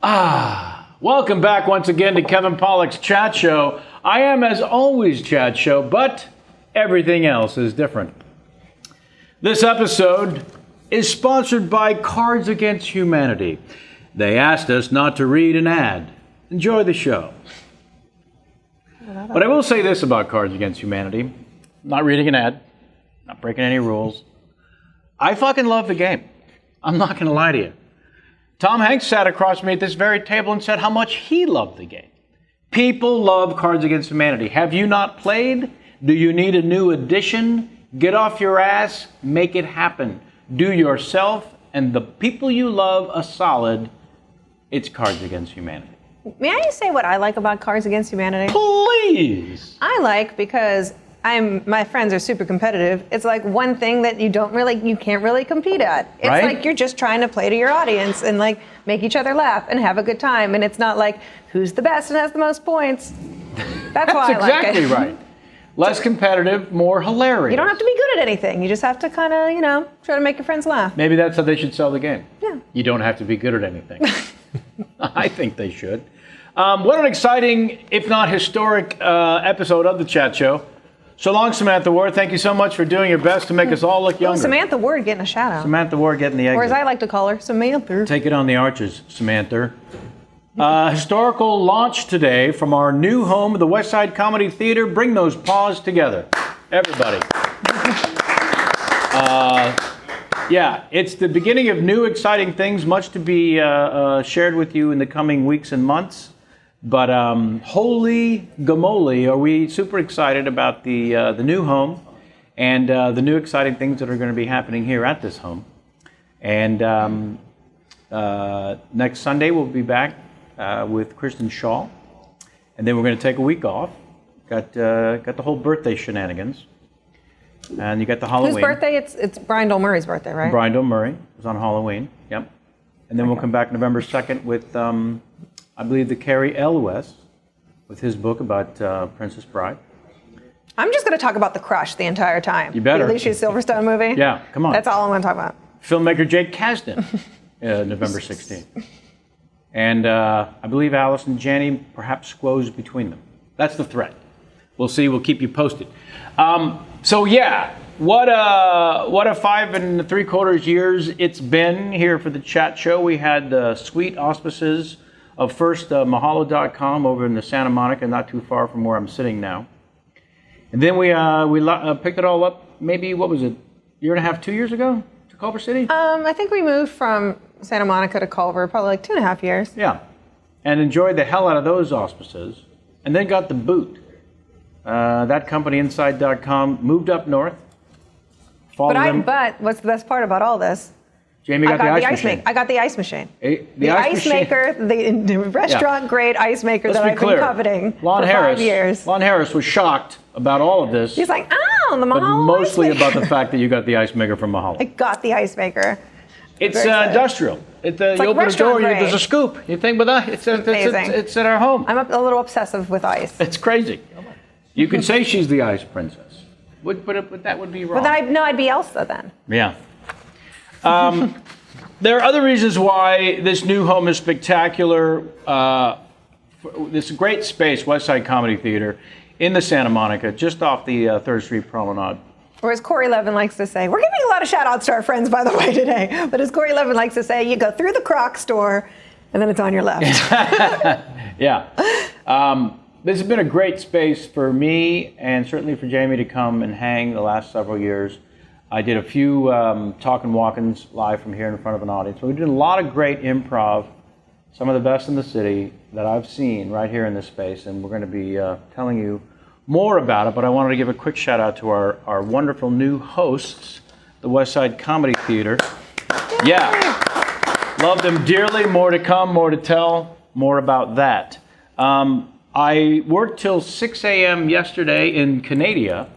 Welcome back once again to Kevin Pollak's Chat Show. I am, as always, Chat Show, but everything else is different. This episode is sponsored by Cards Against Humanity. They asked us not to read an ad. Enjoy the show. But I will say this about Cards Against Humanity. I'm not reading an ad. Not breaking any rules. I fucking love the game. I'm not going to lie to you. Tom Hanks sat across from me at this very table and said how much he loved the game. People love Cards Against Humanity. Have you not played? Do you need a new edition? Get off your ass. Make it happen. Do yourself and the people you love a solid. It's Cards Against Humanity. May I say what I like about Cards Against Humanity? Please. I like because my friends are super competitive. It's like one thing that you can't really compete at. It's right? Like you're just trying to play to your audience and like make each other laugh and have a good time. And it's not like who's the best and has the most points. That's why I like it. That's exactly right. Less competitive, more hilarious. You don't have to be good at anything. You just have to kind of, try to make your friends laugh. Maybe that's how they should sell the game. Yeah. You don't have to be good at anything. I think they should. What an exciting, if not historic, episode of the Chat Show. So long, Samantha Ward. Thank you so much for doing your best to make us all look younger. Samantha Ward getting a shout out. Samantha Ward getting the exit. Or as I like to call her, Samantha. Take it on the arches, Samantha. Historical launch today from our new home, the West Side Comedy Theater. Bring those paws together, everybody. Yeah, it's the beginning of new exciting things, much to be shared with you in the coming weeks and months. But holy gamoly, are we super excited about the new home and the new exciting things that are going to be happening here at this home. And next Sunday we'll be back with Kristen Shaw. And then we're going to take a week off. Got the whole birthday shenanigans. And you got the Halloween. Whose birthday? It's Brian Dole Murray's birthday, right? Brian Dole Murray was on Halloween, yep. And then we'll come back November 2nd with... I believe the Carrie L. West with his book about Princess Bride. I'm just going to talk about The Crush the entire time. You better. The Alicia Silverstone movie. Yeah, come on. That's all I'm going to talk about. Filmmaker Jake Kasdan, November 16th. And I believe Alice and Janney perhaps squoze between them. That's the threat. We'll see. We'll keep you posted. So yeah, what a 5 3/4 years it's been here for the Chat Show. We had the sweet auspices of first Mahalo.com over in the Santa Monica, not too far from where I'm sitting now. And then we picked it all up, maybe, what was it, year and a half, 2 years ago to Culver City? I think we moved from Santa Monica to Culver probably like 2.5 years. Yeah, and enjoyed the hell out of those auspices, and then got the boot. That company, Inside.com, moved up north. But what's the best part about all this? Jamie got the ice machine. I got the ice machine. The ice maker, the restaurant-grade ice maker that I've been coveting for 5 years. Lon Harris was shocked about all of this. He's like, oh, the Mahalo but mostly about the fact that you got the ice maker from Mahalo. I got the ice maker. It's industrial. You open the door, there's a scoop. You think, but it's at our home. I'm a little obsessive with ice. It's crazy. You can say she's the ice princess, but that would be wrong. But I'd be Elsa then. Yeah. There are other reasons why this new home is spectacular. This great space, West Side Comedy Theater, in the Santa Monica, just off the 3rd Street Promenade. Or as Corey Levin likes to say, we're giving a lot of shout-outs to our friends, by the way, today. But as Corey Levin likes to say, you go through the Croc store, and then it's on your left. Yeah. This has been a great space for me, and certainly for Jamie to come and hang the last several years. I did a few talk and walk-ins live from here in front of an audience. But we did a lot of great improv, some of the best in the city that I've seen right here in this space, and we're going to be telling you more about it. But I wanted to give a quick shout out to our wonderful new hosts, the West Side Comedy Theater. Yay. Yeah, love them dearly. More to come, more to tell, more about that. I worked till 6 a.m. yesterday in Canada.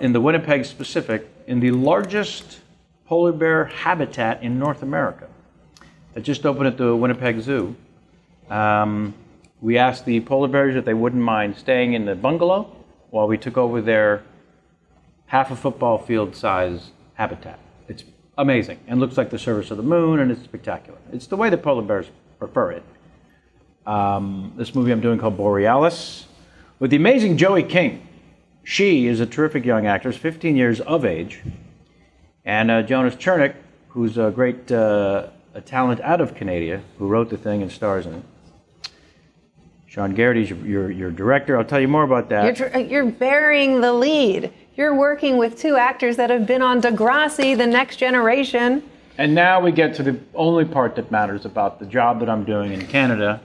In the Winnipeg Pacific, in the largest polar bear habitat in North America. That just opened at the Winnipeg Zoo. We asked the polar bears if they wouldn't mind staying in the bungalow while we took over their half a football field size habitat. It's amazing and looks like the surface of the moon, and it's spectacular. It's the way that polar bears prefer it. This movie I'm doing called Borealis, with the amazing Joey King. She is a terrific young actress, 15 years of age, and Jonas Chernick, who's a great a talent out of Canada, who wrote the thing and stars in it. Sean Garrity's your director. I'll tell you more about that. You're burying the lead. You're working with two actors that have been on Degrassi, The Next Generation. And now we get to the only part that matters about the job that I'm doing in Canada.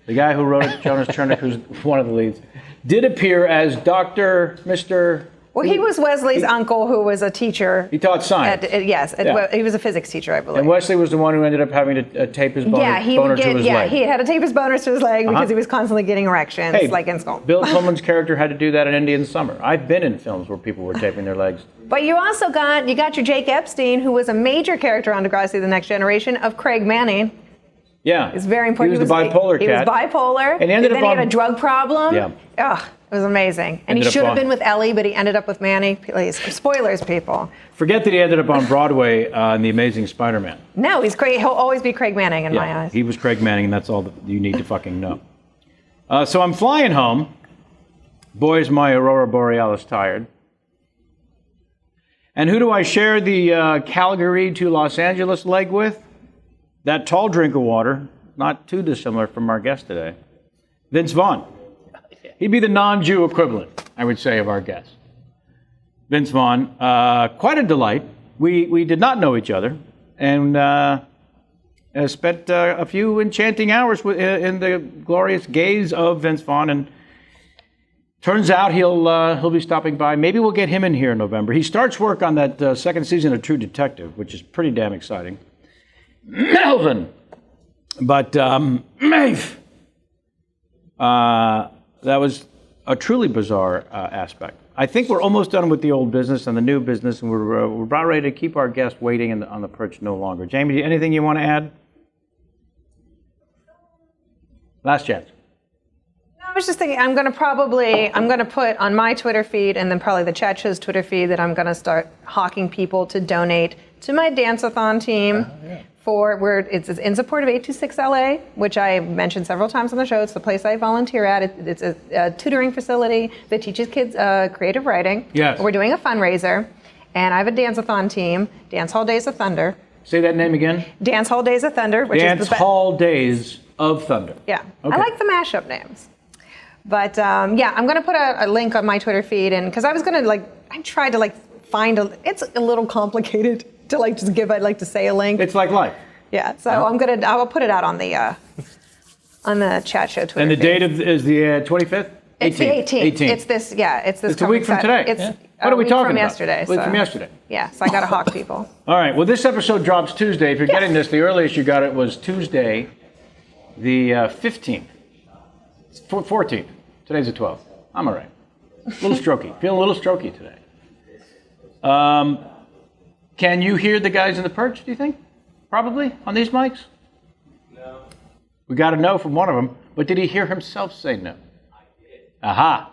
The guy who wrote it, Jonas Chernick, who's one of the leads, did appear as Mr. Well, he was Wesley's uncle, who was a teacher. He taught science. He was a physics teacher, I believe. And Wesley was the one who ended up having to tape his boner to his leg. He had to tape his boners to his leg because he was constantly getting erections, like in school. Bill Pullman's character had to do that in Indian Summer. I've been in films where people were taping their legs. But you also got your Jake Epstein, who was a major character on Degrassi: The Next Generation, of Craig Manning. Yeah. It's very important. He was the bipolar cat. He was bipolar. And he had a drug problem. Yeah. Ugh, it was amazing. And he should have been with Ellie, but he ended up with Manny. Please, spoilers, people. Forget that he ended up on Broadway in The Amazing Spider-Man. No, he's Craig. He'll always be Craig Manning in my eyes. He was Craig Manning, and that's all that you need to fucking know. So I'm flying home. Boy, is my Aurora Borealis tired. And who do I share the Calgary to Los Angeles leg with? That tall drink of water, not too dissimilar from our guest today, Vince Vaughn. He'd be the non-Jew equivalent, I would say, of our guest. Vince Vaughn, quite a delight. We did not know each other, and spent a few enchanting hours in the glorious gaze of Vince Vaughn, and turns out he'll be stopping by. Maybe we'll get him in here in November. He starts work on that second season of True Detective, which is pretty damn exciting. Melvin! But Maeve! That was a truly bizarre aspect. I think we're almost done with the old business and the new business, and we're about ready to keep our guest waiting on the perch no longer. Jamie, anything you want to add? Last chance. I was just thinking, I'm going to put on my Twitter feed, and then probably the chat show's Twitter feed, that I'm going to start hawking people to donate to my dance-a-thon team. It's in support of 826 LA, which I mentioned several times on the show. It's the place I volunteer at. It's a tutoring facility that teaches kids creative writing. Yes. We're doing a fundraiser, and I have a dance-a-thon team, Dance Hall Days of Thunder. Say that name again. Dance Hall Days of Thunder. Dance Hall Days of Thunder. Yeah. Okay. I like the mashup names. But I'm going to put a link on my Twitter feed, and because I was going to I tried to find it's a little complicated to just give. I'd like to say a link. It's like life. Yeah, so I will put it out on the chat show Twitter. And the feed. date is the 25th. It's the 18th. It's this. It's a week from today. It's what are we talking from about? yesterday. A week from yesterday. Yeah, so I got to hawk people. All right. Well, this episode drops Tuesday. If you're getting this, the earliest you got it was Tuesday, the 15th. 14th. Today's the 12th. I'm all right. A little strokey. Feeling a little strokey today. Can you hear the guys in the perch, do you think? Probably on these mics? No. We got a no from one of them, but did he hear himself say no? I did. Aha.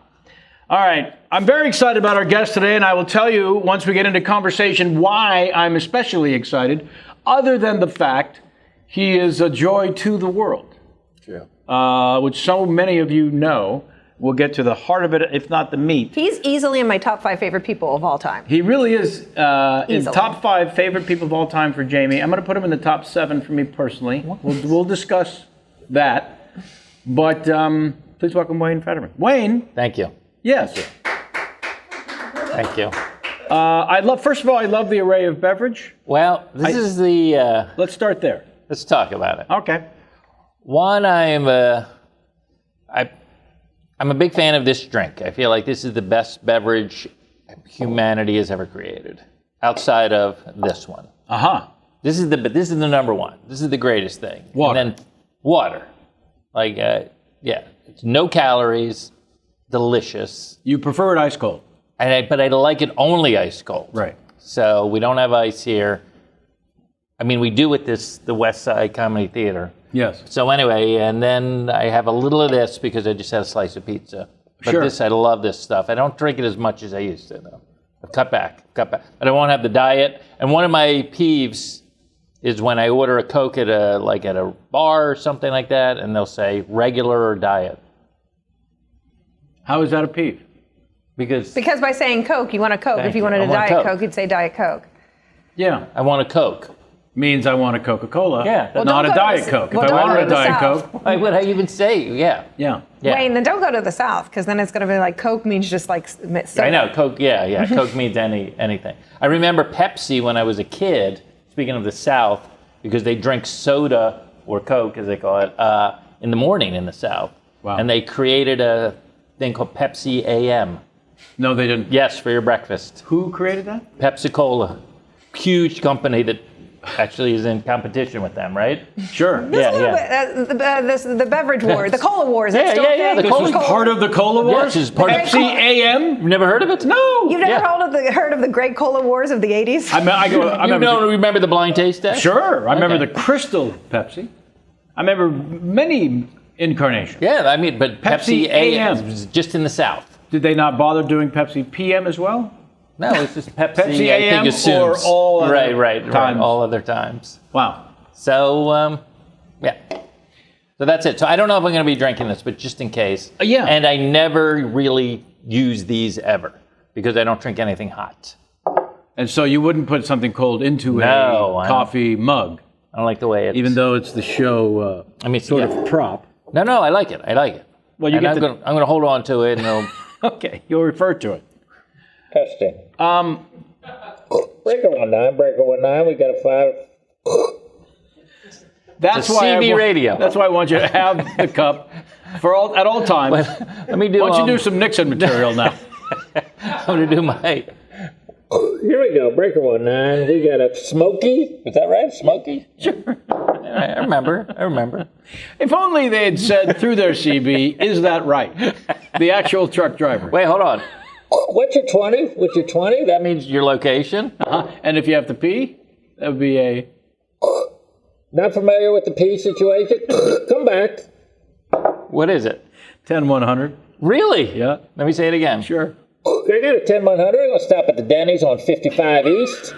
All right. I'm very excited about our guest today, and I will tell you once we get into conversation why I'm especially excited, other than the fact he is a joy to the world. True. Which so many of you know. We'll get to the heart of it, if not the meat. He's easily in my top 5 favorite people of all time. He really is in top 5 favorite people of all time for Jamie. I'm going to put him in the top 7 for me personally. We'll discuss that. But please welcome Wayne Federman. Wayne. Thank you. Yes. Thank you. First of all, I love the array of beverage. Well, this is the... let's start there. Let's talk about it. Okay. One, I'm a big fan of this drink. I feel like this is the best beverage humanity has ever created, outside of this one. Uh-huh. This is the number one. This is the greatest thing. Water. And then water. It's no calories, delicious. You prefer it ice cold. But I like it only ice cold. Right. So we don't have ice here. I mean, we do at the West Side Comedy Theater. Yes. So anyway, and then I have a little of this because I just had a slice of pizza. But Sure. I love this stuff. I don't drink it as much as I used to, though. I've cut back. But I won't have the diet. And one of my peeves is when I order a Coke at a bar or something like that, and they'll say regular or diet. How is that a peeve? Because by saying Coke, you want a Coke. If you wanted a Diet Coke, you'd say Diet Coke. Yeah. I want a Coke. Means I want a Coca-Cola, Yeah. not a Diet Coke. If I wanted a Diet Coke. Why would I even say Yeah. Yeah. Wayne, then don't go to the South, because then it's going to be like Coke means just like soda. I know, Coke, yeah. Coke means anything. I remember Pepsi when I was a kid, speaking of the South, because they drink soda, or Coke as they call it, in the morning in the South. Wow. And they created a thing called Pepsi AM. No, they didn't. Yes, for your breakfast. Who created that? Pepsi-Cola. Huge company that actually is in competition with them, right? Sure. The beverage war, the cola wars. Yeah, This was part of the Cola Wars? Yes, it's part of Pepsi AM? You've never heard of it? No. You've never heard of the Great Cola Wars of the 80s? You don't remember the blind taste test? Sure. I remember the Crystal Pepsi. I remember many incarnations. Yeah, I mean, but Pepsi AM AM. was just in the South. Did they not bother doing Pepsi PM as well? No, it's just Pepsi. Pepsi I AM think assumes. or all other right, times? all other times. Wow. So, yeah. So that's it. So I don't know if I'm going to be drinking this, but just in case. Yeah. And I never really use these ever because I don't drink anything hot. And so you wouldn't put something cold into a coffee mug, I don't like the way it. even though it's the show sort of prop. No, I like it. Well, I'm going to hold on to it, and Okay, you'll refer to it. testing. Breaker 19. We got a 5. That's It's a CB radio. That's why I want you to have the cup at all times. Let me do. Why don't you do some Nixon material now? I'm going to do my. Here we go. Breaker 19. We got a Smoky. Is that right? Smoky? Sure. I remember. If only they had said through their CB, is that right? The actual truck driver. Wait, hold on. What's your 20? That means your location. And if you have to pee, that would be a... Not familiar with the P situation? Come back. What is it? 10-100. Really? Yeah. Let me say it again. Sure. They got a 10-100. I'm going to stop at the Denny's on 55 East.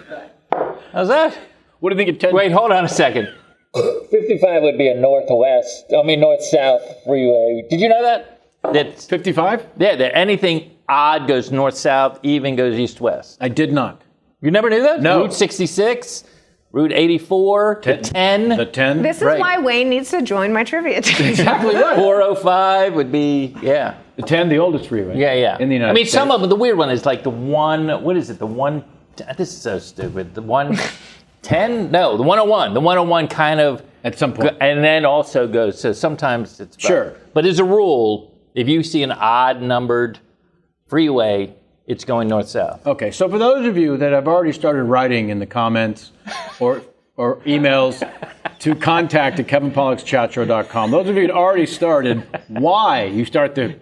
How's that? What do you think of 10? Wait, hold on a second. 55 would be a north-south freeway. Did you know that? That's 55? Yeah, that anything odd goes north-south, even goes east-west. I did not. You never knew that? No. Route 66, Route 84, the 10. The 10? This is why Wayne needs to join my trivia team. Exactly right. 405 would be, yeah. The 10, the oldest freeway. Yeah. In the United States. Some of them, the weird one is like the one, what is it? The one, this is so stupid. The 110? No, the 101. The 101 kind of. At some point. And then also goes, so sometimes it's. Sure. But as a rule, if you see an odd numbered freeway, it's going north-south. Okay, so for those of you that have already started writing in the comments or emails to contact@kevinpollakschatShow.com, those of you that already started, why? You start the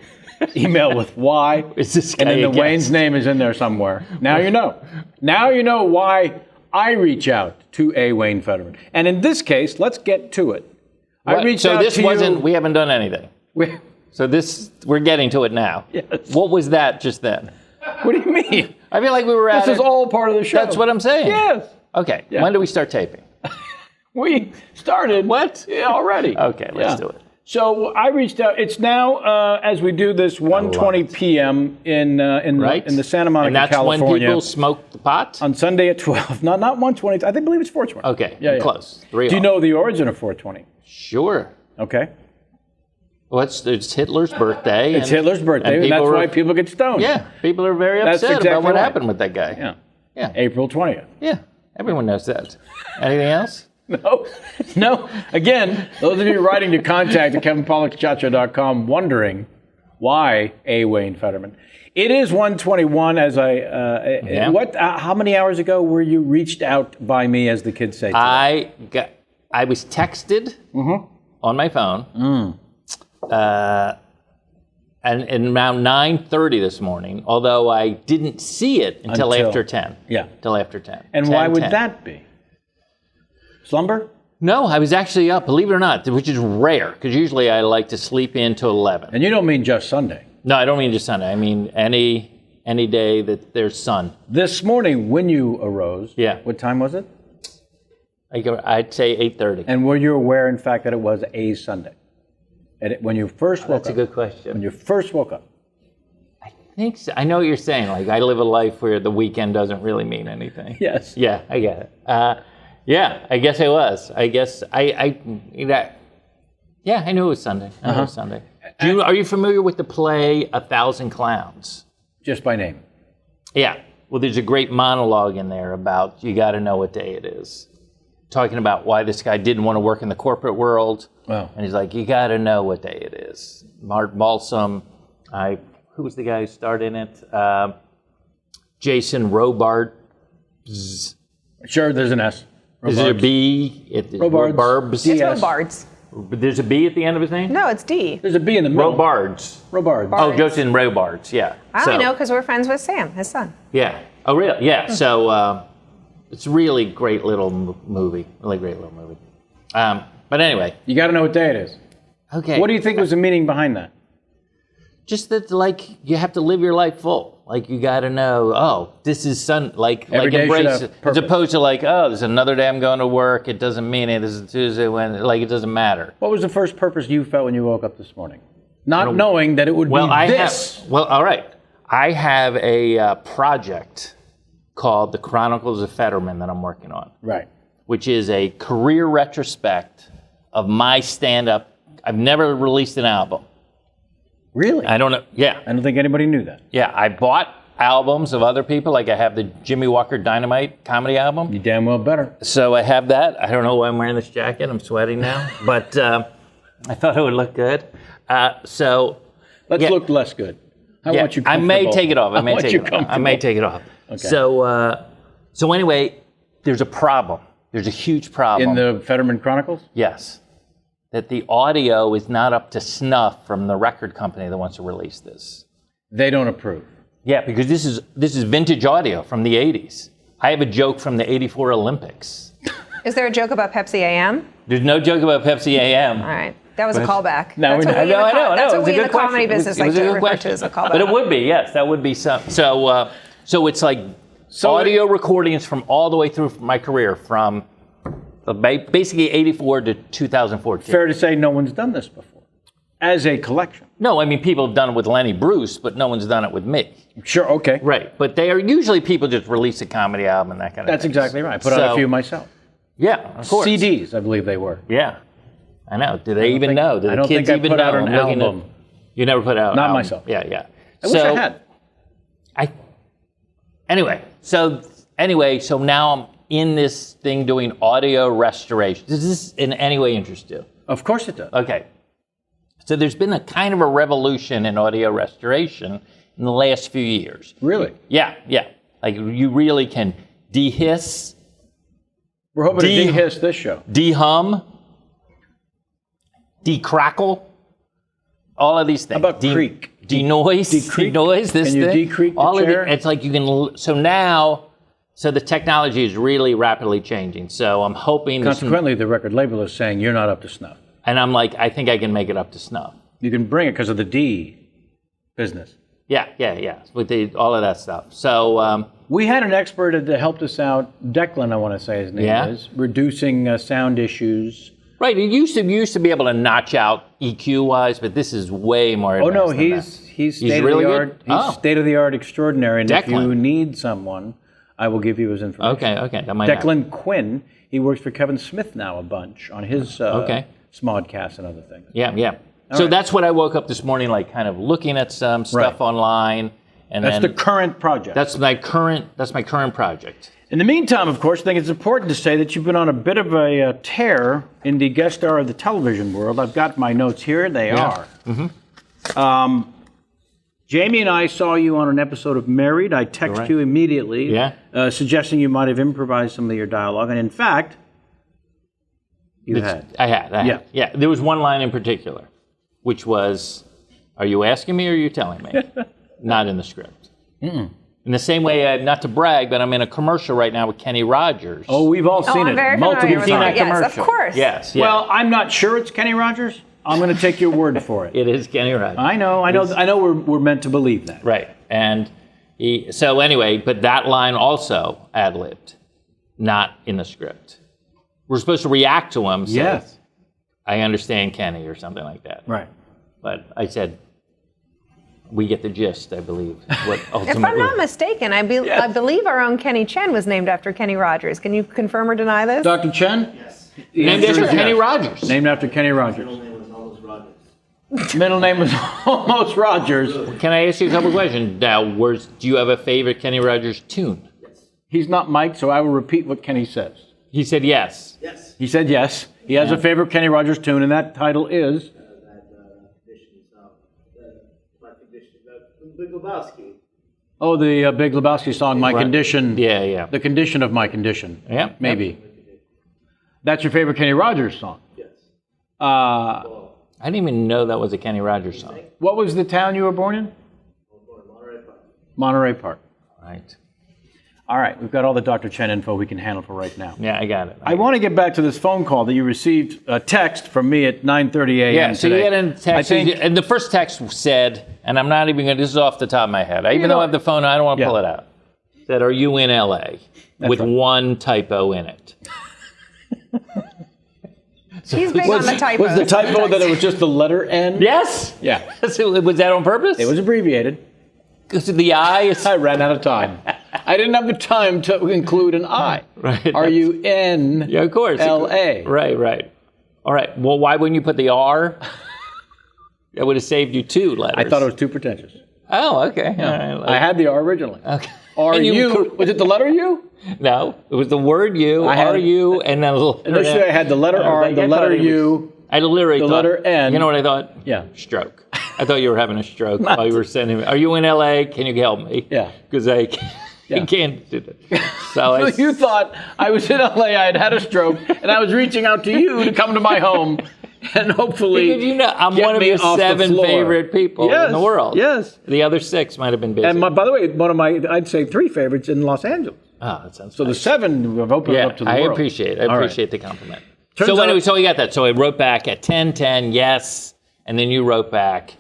email with why, Is this guy and then the again? Wayne's name is in there somewhere. Now you know. Now you know why I reach out to a Wayne Federman. And in this case, let's get to it. I reached out to you. We haven't done anything. So we're getting to it now. Yes. What was that just then? What do you mean? I feel like we were at This is all part of the show. That's what I'm saying. Yes. Okay. Yeah. When do we start taping? We started. What? Yeah, already. Okay, let's do it. So I reached out. It's now, as we do this, 1:20 p.m. in the Santa Monica, and that's California. when people smoke the pot? On Sunday at 12. Not 1:20. I believe it's 4:20. Okay, Yeah. close. Do you know the origin of 4:20? Sure. Okay. Well, it's Hitler's birthday. It's Hitler's birthday, and that's why people get stoned. Yeah, people are very That's upset exactly about what right. happened with that guy. Yeah. April 20th. Yeah, everyone knows that. Anything else? No. Again, those of you writing to contact@kevinpollakschatShow.com wondering why a Wayne Federman. It is 1:21 as how many hours ago were you reached out by me, as the kids say today? I was texted on my phone. And around 9:30 this morning, although I didn't see it until after 10. Yeah. Until after 10. And 10, why would 10. that be? Slumber? No, I was actually up, believe it or not, which is rare, because usually I like to sleep in till 11. And you don't mean just Sunday. No, I don't mean just Sunday. I mean any day that there's sun. This morning, when you arose, Yeah. what time was it? Like I'd say 8:30. And were you aware, in fact, that it was a Sunday? When you first woke up? That's a good question. When you first woke up? I think so. I know what you're saying. Like I live a life where the weekend doesn't really mean anything. Yes. Yeah, I get it. Yeah, I guess it was. I guess yeah, I knew it was Sunday. I knew it was Sunday. Are you familiar with the play 1,000 Clowns? Just by name. Yeah. Well, there's a great monologue in there about you got to know what day it is. Talking about why this guy didn't want to work in the corporate world. Wow. And he's like, you got to know what day it is. Mark Balsam, who was the guy who starred in it? Jason Robards. Sure, there's an S. Is it a B? Robards. It's Robards. There's a B at the end of his name? No, it's D. There's a B in the middle. Robards. Robards. Oh, Jason Robards, yeah. I only know because we're friends with Sam, his son. Yeah. Oh, really? Yeah. So it's a really great little movie. Really great little movie. But anyway. You got to know what day it is. Okay. What do you think was the meaning behind that? Just that, like, you have to live your life full. Like, you got to know, oh, this is like Every day should embrace have it. As purpose. opposed to like, oh, there's another day I'm going to work. It doesn't mean it. This is Tuesday when, like, it doesn't matter. What was the first purpose you felt when you woke up this morning? Not knowing that it would be this. All right. I have a project called the Chronicles of Federman that I'm working on. Right. Which is a career retrospect of my stand-up. I've never released an album. Really? I don't know. Yeah. I don't think anybody knew that. Yeah, I bought albums of other people. Like I have the Jimmy Walker Dynamite comedy album. You damn well better. So I have that. I don't know why I'm wearing this jacket. I'm sweating now. But I thought it would look good. Let's look less good. I want you comfortable. I may take it off. I may take it off. Okay. So anyway, there's a problem. There's a huge problem. In the Federman Chronicles? Yes. That the audio is not up to snuff from the record company that wants to release this. They don't approve. Yeah, because this is vintage audio from the 80s. I have a joke from the 84 Olympics. Is there a joke about Pepsi AM? There's no joke about Pepsi AM. All right. That was a callback. Now we know. I know. That's what It's we a in good the comedy question. business It was like a to good refer to as a callback. But it would be, yes. That would be some. So it's like audio recordings from all the way through my career from basically 84 to 2014. Fair to say no one's done this before, as a collection. No, I mean, people have done it with Lenny Bruce, but no one's done it with me. Sure, okay. Right, but they are usually people just release a comedy album and that kind of That's thing. exactly right. Put on a few myself. Yeah, of course. CDs, I believe they were. Yeah, I know. Do they even know? Do I the don't kids think I even put know? out an I'm looking album. You never put out an Not album. myself. Yeah. I wish I had. So now I'm in this thing doing audio restoration. Does this in any way interest you? Of course it does. Okay. So there's been a kind of a revolution in audio restoration in the last few years. Really? Yeah. Like you really can de-hiss, We're hoping to de-hiss this show. de-hum, de-crackle, all of these things. How about creak? De-noise, De-creak? de-noise, this Can you thing. de-creak the all chair? Of it, it's like you can, so the technology is really rapidly changing. So I'm hoping. Consequently, the record label is saying you're not up to snuff. And I'm like, I think I can make it up to snuff. You can bring it because of the D business. Yeah. With all of that stuff. So We had an expert that helped us out, Declan, I want to say his name is, reducing sound issues. right, you used to be able to notch out EQ wise, but this is way more advanced. Oh no, than he's state really of the good? art. He's state of the art extraordinary. And if Declan. you need someone, I will give you his information. Okay, that might Declan Quinn. He works for Kevin Smith now a bunch on his Smodcast and other things. Yeah. So that's what I woke up this morning, like kind of looking at some stuff online, and That's then the current project. That's my current project. In the meantime, of course, I think it's important to say that you've been on a bit of a tear in the guest star of the television world. I've got my notes here. They are. Mm-hmm. Jamie and I saw you on an episode of Married. I texted you immediately, suggesting you might have improvised some of your dialogue. And in fact, I had. Yeah. There was one line in particular, which was, "Are you asking me or are you telling me?" Not in the script. In the same way, not to brag, but I'm in a commercial right now with Kenny Rogers. Oh, we've all seen I'm it very multiple familiar with times. that. Yes, of course. Yes. Well, I'm not sure it's Kenny Rogers. I'm going to take your word for it. It is Kenny Rogers. I know. We're meant to believe that. Right. And but that line also ad-libbed, not in the script, we're supposed to react to him. Say, Yes. I understand Kenny or something like that. Right. But I said, we get the gist, I believe. What If I'm ultimately. not mistaken, I believe our own Kenny Chen was named after Kenny Rogers. Can you confirm or deny this? Dr. Chen? Yes. The Named answer after is Kenny yes. Rogers. Named after Kenny Middle Rogers. name was almost Rogers. Middle name was almost Rogers. Can I ask you a couple questions? Now, do you have a favorite Kenny Rogers tune? Yes. He's not Mike, so I will repeat what Kenny says. He said yes. Yes. He said yes. He has a favorite Kenny Rogers tune, and that title is? Big Lebowski. Oh, the Big Lebowski song, My Right. Condition. Yeah, yeah. The Condition of My Condition. Yeah. Maybe. That's your favorite Kenny Rogers song. Yes. I didn't even know that was a Kenny Rogers song. What was the town you were born in? Monterey Park. Monterey Park. Right. All right, we've got all the Dr. Chen info we can handle for right now. Yeah, I got it. I want to get back to this phone call that you received a text from me at 9:30 a.m. Yeah, so today. you get in text, I think, and the first text said, and I'm not even going to, this is off the top of my head. Even though I have the phone, I don't want to pull it out. Said, are you in LA? With right. one typo in it. He's big on the typos. was the typo that it was just the letter N? Yes? Yeah. So, was that on purpose? It was abbreviated. Because the I is... I ran out of time. I didn't have the time to include an I. Right. Are you in Yeah, of course. LA? Right, right. All right. Well, why wouldn't you put the R? That would have saved you 2 letters. I thought it was too pretentious. Oh, okay. All right. I had the R originally. Okay. Are And you? Was it the letter U? No, it was the word you, I had- R U, and then a little... Initially, I had the letter R, I the thought letter it was- U. I literally the thought... letter N. You know what I thought? Yeah. Stroke. I thought you were having a stroke while you were sending me. Are you in LA? Can you help me? Yeah. Because I Yeah. can't do that. So I... You thought I was in LA, I had had a stroke, and I was reaching out to you to come to my home and hopefully Because you know, I'm get one of me your off the 7 floor. favorite people Yes, in the world. yes. The other 6 might have been busy. And by the way, one of my, I'd say 3 favorites in Los Angeles. Oh, that sounds So the nice. 7 have opened Yeah, up to the I world. appreciate it. I All right. appreciate the compliment. Turns So anyway, out- so we got that. So I wrote back at 10:10, yes, and then you wrote back,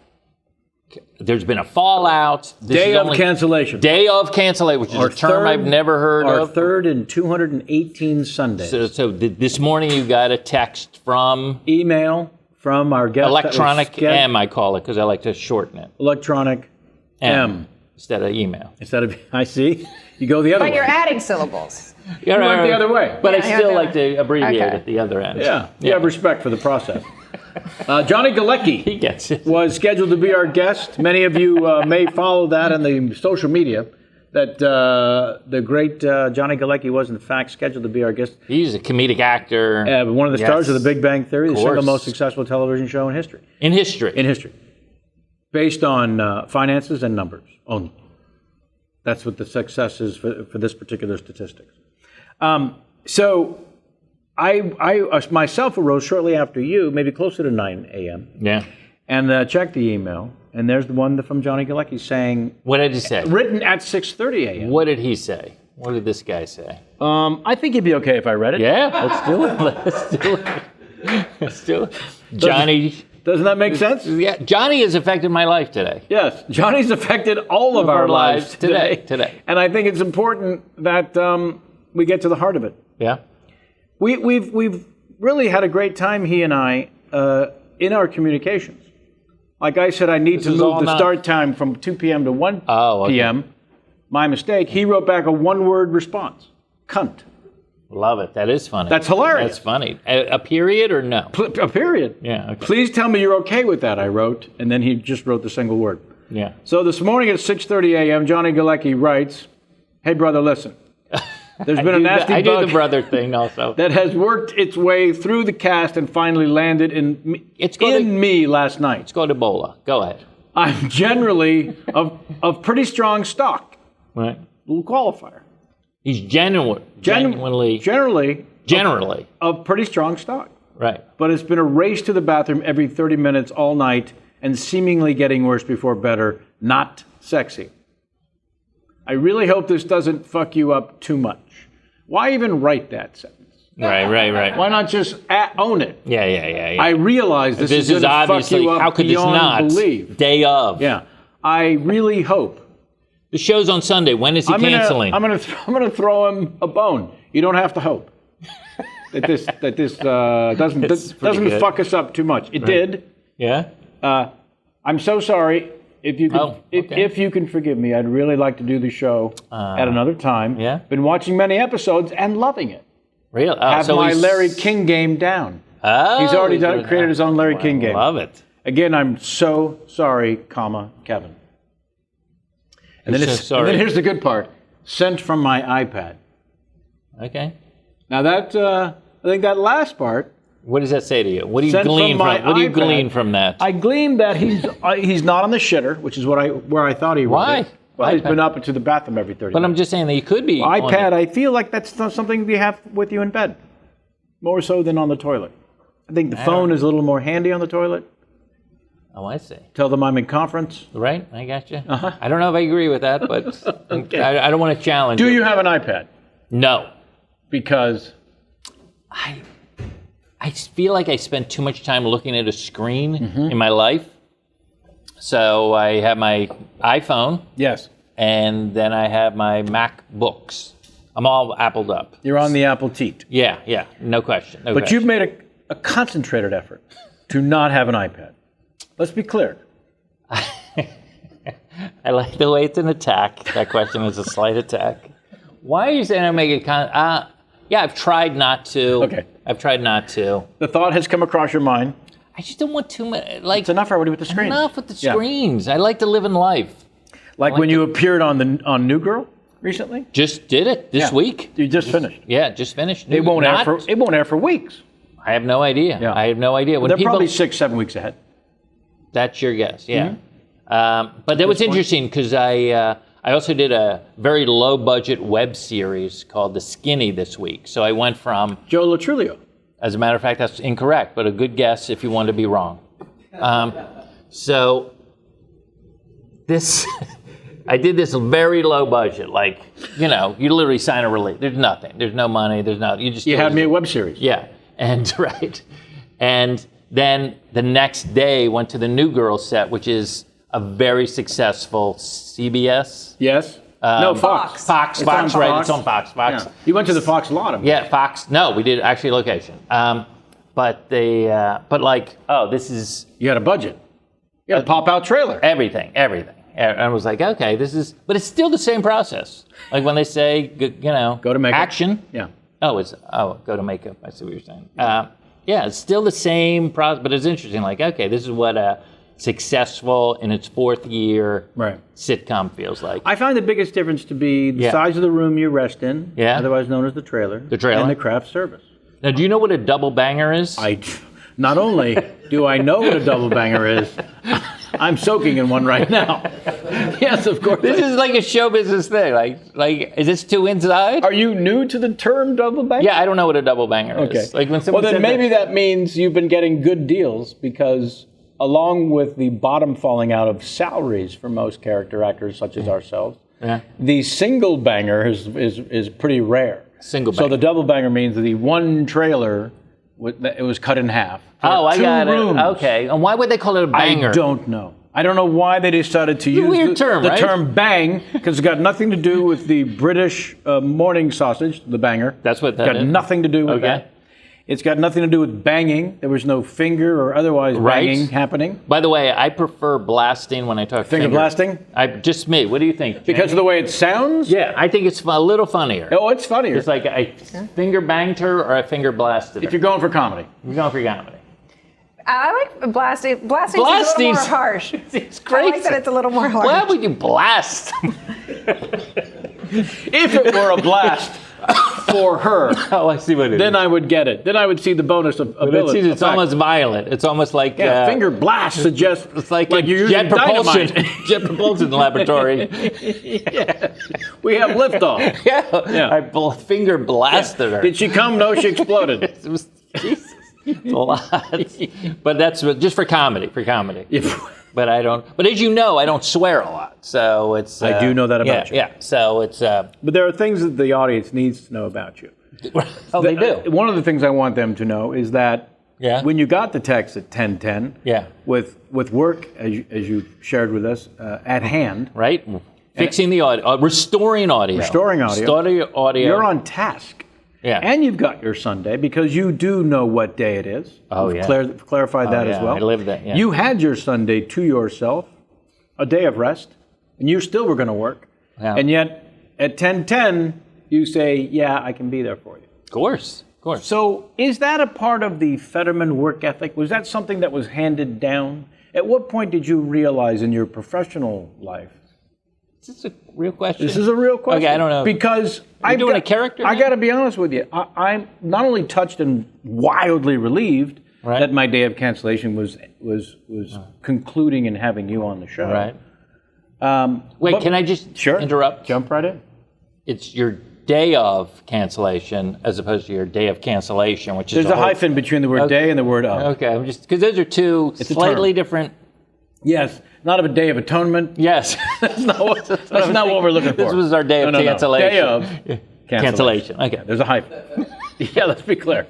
there's been a fallout. This Day is of only- cancellation. Day of cancellation, which is a term I've never heard Our of. third in 218 Sundays. So this morning you got a text from Email from our guest. that was Electronic sched- M, I call it, because I like to shorten it. Electronic M. Instead of email. Instead of, I see. You go the other But way. you're adding syllables. You went the other way. But Yeah, I yeah, still yeah. like to abbreviate Okay. at the other end. Yeah, you have respect for the process. Johnny He Galecki gets it. was scheduled to be our guest. Many of you may follow that on the social media, that the great Johnny Galecki was in fact scheduled to be our guest. He's a comedic actor. One of the stars of The Big Bang Theory, the single course. most successful television show in history. In history. In history. Based on finances and numbers only. That's what the success is for this particular statistics. So I myself arose shortly after you, maybe closer to 9 a.m., Yeah. and checked the email, and there's the one from Johnny Galecki saying, What did he say? written at 6:30 a.m. What did he say? What did this guy say? I think it'd be okay if I read it. Yeah, let's do it. Let's do it. Let's do it. Johnny. Doesn't that make sense? Yeah, Johnny has affected my life today. Yes, Johnny's affected all of our lives today. And I think it's important that we get to the heart of it. Yeah. We've really had a great time, he and I, in our communications. Like I said, I need to is all move the not- start time from 2 p.m. to 1 Oh, okay. p.m. My mistake. He wrote back a one-word response. Cunt. Love it. That is funny. That's hilarious. That's funny. A period or no? A period. Yeah. Okay. Please tell me you're okay with that, I wrote. And then he just wrote the single word. Yeah. So this morning at 6:30 a.m., Johnny Galecki writes, "Hey, brother, listen. There's been a nasty I do bug the brother thing also. that has worked its way through the cast and finally landed in me last night. Let's go to Ebola. Go ahead. I'm generally of pretty strong stock. Right. Little qualifier. He's genuinely Generally of pretty strong stock. right. But it's been a race to the bathroom every 30 minutes all night and seemingly getting worse before better. Not sexy. I really hope this doesn't fuck you up too much." Why even write that sentence? Right. Why not just own it? Yeah. I realize this is going to fuck obviously, you up how could this beyond not? belief. Day of. Yeah. I really hope. The show's on Sunday. When is he canceling? I'm gonna throw him a bone. You don't have to hope. that this doesn't fuck us up too much. It did. Yeah. I'm so sorry. If you can, okay. if you can forgive me, I'd really like to do the show at another time. Yeah. Been watching many episodes and loving it. Really? Have my Larry King game down. Oh, He's already created his own Larry King game. Love it. Again, I'm so sorry, Kevin. And then, sorry. and then here's the good part. Sent from my iPad. Okay. Now that I think that last part. What does that say to you? What do you Sent glean from my from? What do you iPad. glean from that? I gleaned that he's not on the shitter, which is where I thought he was. Why? Well, he's been up to the bathroom every 30 But minutes. I'm just saying that you could be. iPad, I feel like that's not something you have with you in bed. More so than on the toilet. I think the phone is a little more handy on the toilet. Oh, I see. Tell them I'm in conference. Right? I got you. Uh-huh. I don't know if I agree with that, but Okay. I don't want to challenge Do you have an iPad? No. Because I feel like I spend too much time looking at a screen in my life. So I have my iPhone, yes, and then I have my MacBooks. I'm all appled up. you're on the Apple teat. Yeah, no question. No But question. you've made a concentrated effort to not have an iPad. Let's be clear. I like the way it's an attack. That question is a slight attack. Why are you saying I make it yeah, I've tried not to. Okay. I've tried not to. The thought has come across your mind. I just don't want too much. Like, It's enough already with the screen. enough with the Yeah. screens. I like to live in life. Like when you appeared on New Girl recently. Just did it this Yeah. week. You just finished. Yeah, just finished. It won't air for weeks. I have no idea. Yeah. I have no idea. When They're people, probably 6-7 weeks ahead. That's your guess, yeah. But that was interesting because I also did a very low budget web series called The Skinny this week. So I went from, Joe Latrulio. as a matter of fact, that's incorrect, but a good guess if you want to be wrong. So this, I did this very low budget, like, you literally sign a release. There's nothing. There's no money. There's no, You had me a web series. Yeah, and right. And then the next day went to the New Girl set, which is a very successful CBS. Yes. No, Fox. Fox, It's on right? Fox. It's on Fox. Yeah. You went to the Fox lot. Yeah, Fox. No, we did actually location. But this is You had a budget. You had a pop-out trailer. everything. And I was like, okay, but it's still the same process. Like when they say, Go to makeup. action. Yeah. Go to makeup. I see what you're saying. Yeah, it's still the same process, but it's interesting. Like, okay, this is what a successful in its fourth year sitcom feels like. I find the biggest difference to be the size of the room you rest in, otherwise known as the trailer, and the craft service. Now, do you know what a double banger is? Not only do I know what a double banger is, I'm soaking in one right now. Yes, of course. This is like a show business thing. Like, is this too inside? Are you new to the term double banger? Yeah, I don't know what a double banger is. Like when someone well, then said maybe that means you've been getting good deals because along with the bottom falling out of salaries for most character actors such as ourselves, the single banger is pretty rare. Single banger. So the double banger means that the one trailer, it was cut in half. Oh, I got rooms. it. Okay. And why would they call it a banger? I don't know. I don't know why they decided to use weird term, the right? term bang, because it's got nothing to do with the British morning sausage, the banger. That's what that It's got is? nothing to do with Okay. that. It's got nothing to do with banging. There was no finger or otherwise banging happening. By the way, I prefer blasting when I talk Finger blasting? Just me. What do you think, Jamie? Because of the way it sounds? Yeah, I think it's a little funnier. Oh, it's funnier. It's like I finger banged her or I finger blasted her. If you're going for comedy. You're going for comedy. I like blasting. Blasting is a little more harsh. It's I crazy. like that it's a little more harsh. Why would you blast? If it were a blast for her, Oh, I see what it is. then I would get it. Then I would see the bonus of ability. It's almost violent. It's almost like finger blast suggests it's like you're jet using propulsion. dynamite. Jet propulsion laboratory. We have liftoff. I finger blasted her. Did she come? No, she exploded. It was Jesus. A lot. But that's just for comedy. But I don't. But as you know, I don't swear a lot. So it's. I do know that about you. Yeah. So it's. But there are things that the audience needs to know about you. Oh, they do. One of the things I want them to know is that when you got the text at 10:10, with work as you shared with us at hand, right, fixing the audio, restoring audio, you're on task. Yeah. And you've got your Sunday because you do know what day it is. Oh, We've yeah. Clarified that yeah, as well. I live that, yeah. You had your Sunday to yourself, a day of rest, and you still were going to work. Yeah. And yet at 10:10, you say, yeah, I can be there for you. Of course. So is that a part of the Federman work ethic? Was that something that was handed down? At what point did you realize in your professional life? Is this a real question? This is a real question. Okay, I don't know. Because You're doing a character I now? got to be honest with you. I'm not only touched and wildly relieved Right. that my day of cancellation was concluding and having you on the show. Right. Wait, but- can I just interrupt? Jump right in. It's your day of cancellation as opposed to your day of cancellation, which is There's a hyphen between the word day and the word of. Okay, I'm just because those are two It's a slightly term. different. Yes, not of a day of atonement. Yes, That's not what we're looking for. this was our day of cancellation. Day of Cancellation. Okay, There's a hyphen. Yeah, let's be clear.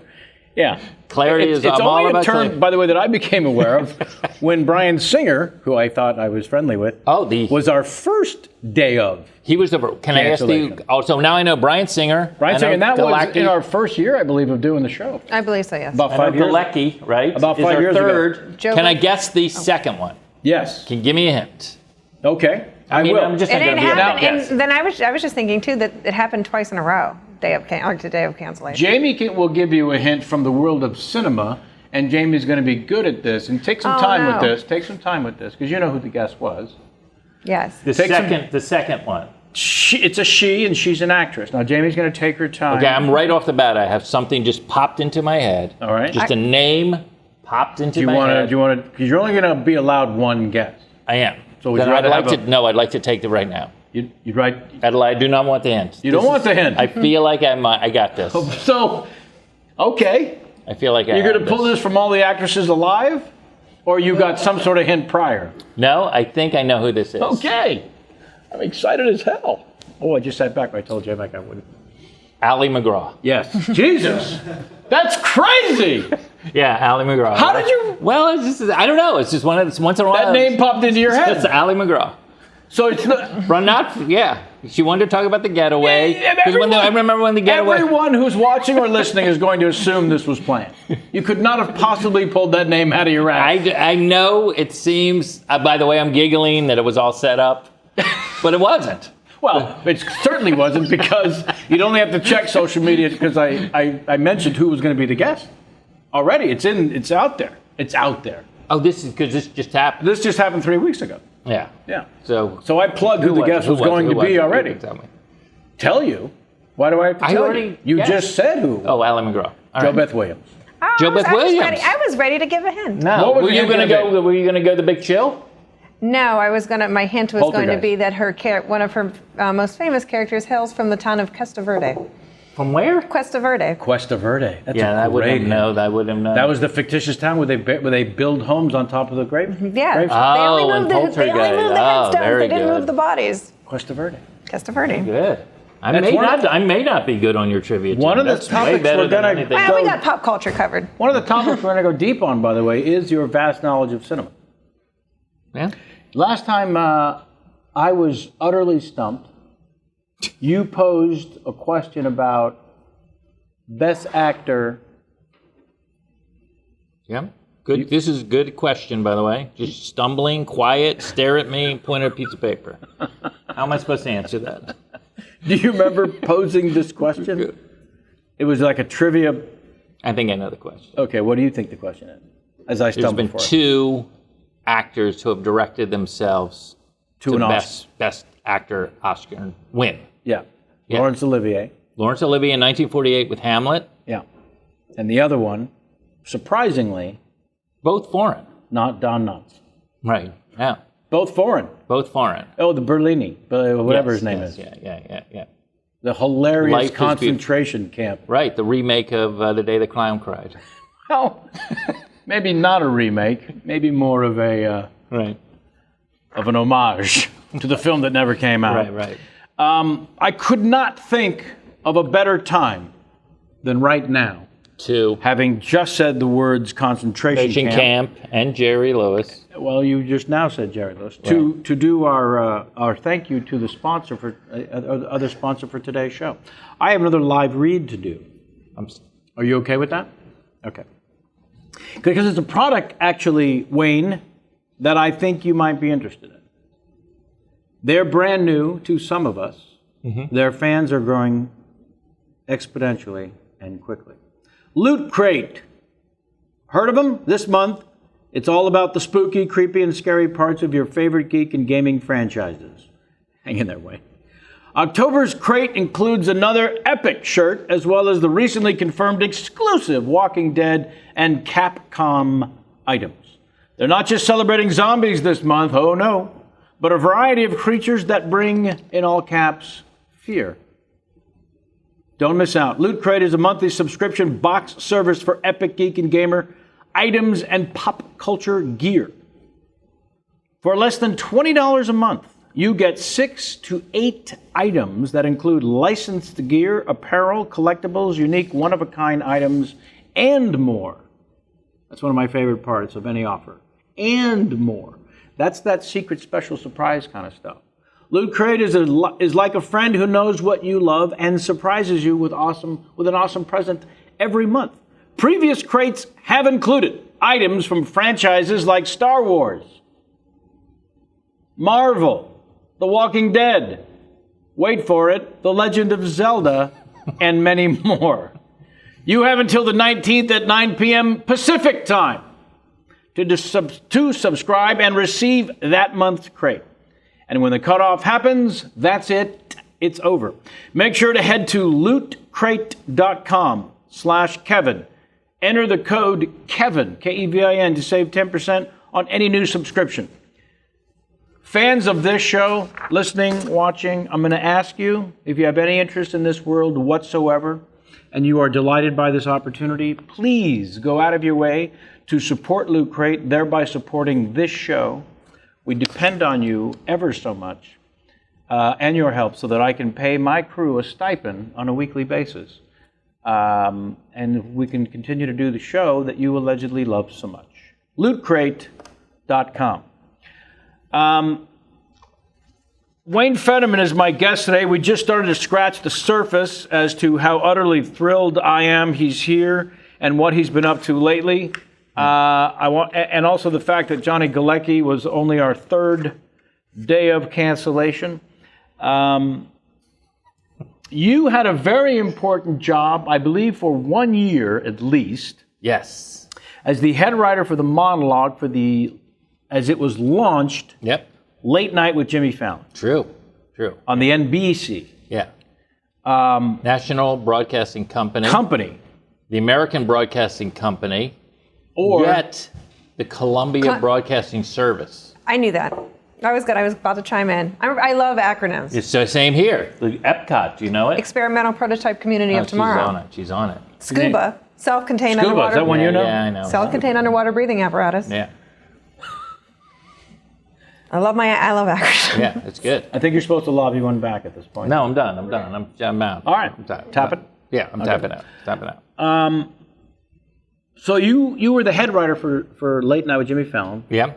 Yeah. clarity is. It's I'm all only a about term, clarity. by the way, that I became aware of when Brian Singer, who I thought I was friendly with, was our first day of. He was the. Can I ask you? Also, now I know Brian Singer. Brian Singer, and that was Galecki. in our first year, I believe, of doing the show. I believe so, yes. About I 5 know years. Galecki, right? About is 5 our years ago. third. Joe Can I Galecki. guess the second one? Yes. Can you give me a hint? Okay. I mean, will. I'm just And not it going to be able to happened, guess. and then I was just thinking too that it happened twice in a row. Day of cancellation. Jamie will give you a hint from the world of cinema, and Jamie's going to be good at this. And take some time with this. Take some time with this, because you know who the guest was. Yes. The second one. It's a she, and she's an actress. Now, Jamie's going to take her time. Okay, I'm right off the bat. I have something just popped into my head. All right. Just a name popped into my head. Do you want to? Because you're only going to be allowed one guess. I am. So would Then you I'd rather like have to. No, I'd like to take it right now. You'd write. Adelaide, I do not want the hint. You don't want the hint. I feel like I got this. So, okay. I feel like You're going to pull this from all the actresses alive, or you got some sort of hint prior? No, I think I know who this is. Okay. I'm excited as hell. Oh, I just sat back. I told J-Mac I wouldn't. Ally McGraw. Yes. Jesus. That's crazy. Yeah, Ally McGraw. How did you? Well, it's just, I don't know. It's just once in a while. That name popped into your head. It's Ally McGraw. So it's not. Yeah. She wanted to talk about the getaway. Yeah, 'Cause I remember when the getaway. Everyone who's watching or listening is going to assume this was planned. You could not have possibly pulled that name out of your ass. I know it seems, by the way, I'm giggling that it was all set up, but it wasn't. Well, it certainly wasn't, because you'd only have to check social media, because I mentioned who was going to be the guest. Already, it's out there. It's out there. Oh, this is because this just happened. This just happened 3 weeks ago. Yeah. Yeah. So I plugged who the guest was going to be already. Tell me. Tell you? Why do I have to I tell already you? You guessed. just said who. Oh, Ally McGraw. All Joe right. Beth Williams. Oh, Joe Beth Williams. I was ready to give a hint. No. What was Were the you hint going to gonna go? Were you going to go the big chill? No, I was gonna. My hint was going to Poltergeist. be that one of her most famous characters hails from the town of Cuesta Verde. From where? Cuesta Verde. Cuesta Verde. That's Yeah, a I wouldn't great know. I wouldn't know. That was the fictitious town where they build homes on top of the grave. Yeah. graves? They only Oh, moved and they only Poltergeist. moved the Oh, headstones. very They didn't good. move the bodies. Cuesta Verde. Cuesta Verde. Good. I That's may not be good on your trivia. One Jim. of the That's way topics better we're than gonna- anything. Well, we got pop culture covered. One of the topics we're going to go deep on, by the way, is your vast knowledge of cinema. Yeah. Last time I was utterly stumped. You posed a question about Best Actor. Yeah. Good. This is a good question, by the way. Just stumbling, quiet, stare at me, point at a piece of paper. How am I supposed to answer that? Do you remember posing this question? It was like a trivia. I think I know the question. Okay, what do you think the question is? As I There's stumbled been for it. two actors who have directed themselves To to an Oscar. best actor Oscar and win. Yeah. Yeah. Laurence Olivier. Laurence Olivier in 1948 with Hamlet, Yeah. And the other one, surprisingly, both foreign. not Don Knotts. Right. Yeah. Both foreign. Both foreign. Oh, the Berlini, whatever his name Yes, is. Yeah. The hilarious Life is concentration camp. Right. The remake of The Day the Clown Cried. Well, maybe not a remake. Maybe more of an homage to the film that never came out. Right. I could not think of a better time than right now, To having just said the words concentration camp. and Jerry Lewis. Well, you just now said Jerry Lewis. To do our thank you to the sponsor for other sponsor for today's show. I have another live read to do. Are you okay with that? Okay. Because it's a product, actually, Wayne, that I think you might be interested in. They're brand new to some of us. Mm-hmm. Their fans are growing exponentially and quickly. Loot Crate. Heard of them? This month, it's all about the spooky, creepy, and scary parts of your favorite geek and gaming franchises. Hang in there, Wayne. October's crate includes another epic shirt, as well as the recently confirmed exclusive Walking Dead and Capcom items. They're not just celebrating zombies this month, oh no, but a variety of creatures that bring, in all caps, fear. Don't miss out. Loot Crate is a monthly subscription box service for epic geek and gamer items and pop culture gear. For less than $20 a month, you get 6 to 8 items that include licensed gear, apparel, collectibles, unique one-of-a-kind items, and more. That's one of my favorite parts of any offer. And more. That's that secret special surprise kind of stuff. Loot Crate is like a friend who knows what you love and surprises you with an awesome present every month. Previous crates have included items from franchises like Star Wars, Marvel, The Walking Dead, wait for it, The Legend of Zelda, and many more. You have until the 19th at 9 p.m. Pacific time to subscribe and receive that month's crate. And when the cutoff happens, that's it. It's over. Make sure to head to lootcrate.com/Kevin. Enter the code KEVIN, K-E-V-I-N, to save 10% on any new subscription. Fans of this show, listening, watching, I'm going to ask you, if you have any interest in this world whatsoever, and you are delighted by this opportunity, please go out of your way to support Loot Crate, thereby supporting this show. We depend on you ever so much and your help so that I can pay my crew a stipend on a weekly basis. And we can continue to do the show that you allegedly love so much. LootCrate.com. Wayne Federman is my guest today. We just started to scratch the surface as to how utterly thrilled I am he's here and what he's been up to lately. And also the fact that Johnny Galecki was only our third day of cancellation. You had a very important job, I believe, for 1 year at least. Yes. As the head writer for the monologue as it was launched. Yep. Late Night with Jimmy Fallon. True. On the NBC. Yeah. National Broadcasting Company. The American Broadcasting Company. Or yet the Columbia Broadcasting Service. I knew that. I was good. I was about to chime in. I love acronyms. It's the same here. The EPCOT, do you know it? Experimental Prototype Community of Tomorrow. She's on it. SCUBA, self-contained underwater. Is that one you know? Yeah, I know. Self-contained underwater breathing apparatus. Yeah. I love acronyms. Yeah, it's good. I think you're supposed to lobby one back at this point. No, I'm done. I'm out. All right. Tap it? Yeah, I'm tapping out. So you were the head writer for Late Night with Jimmy Fallon. Yeah.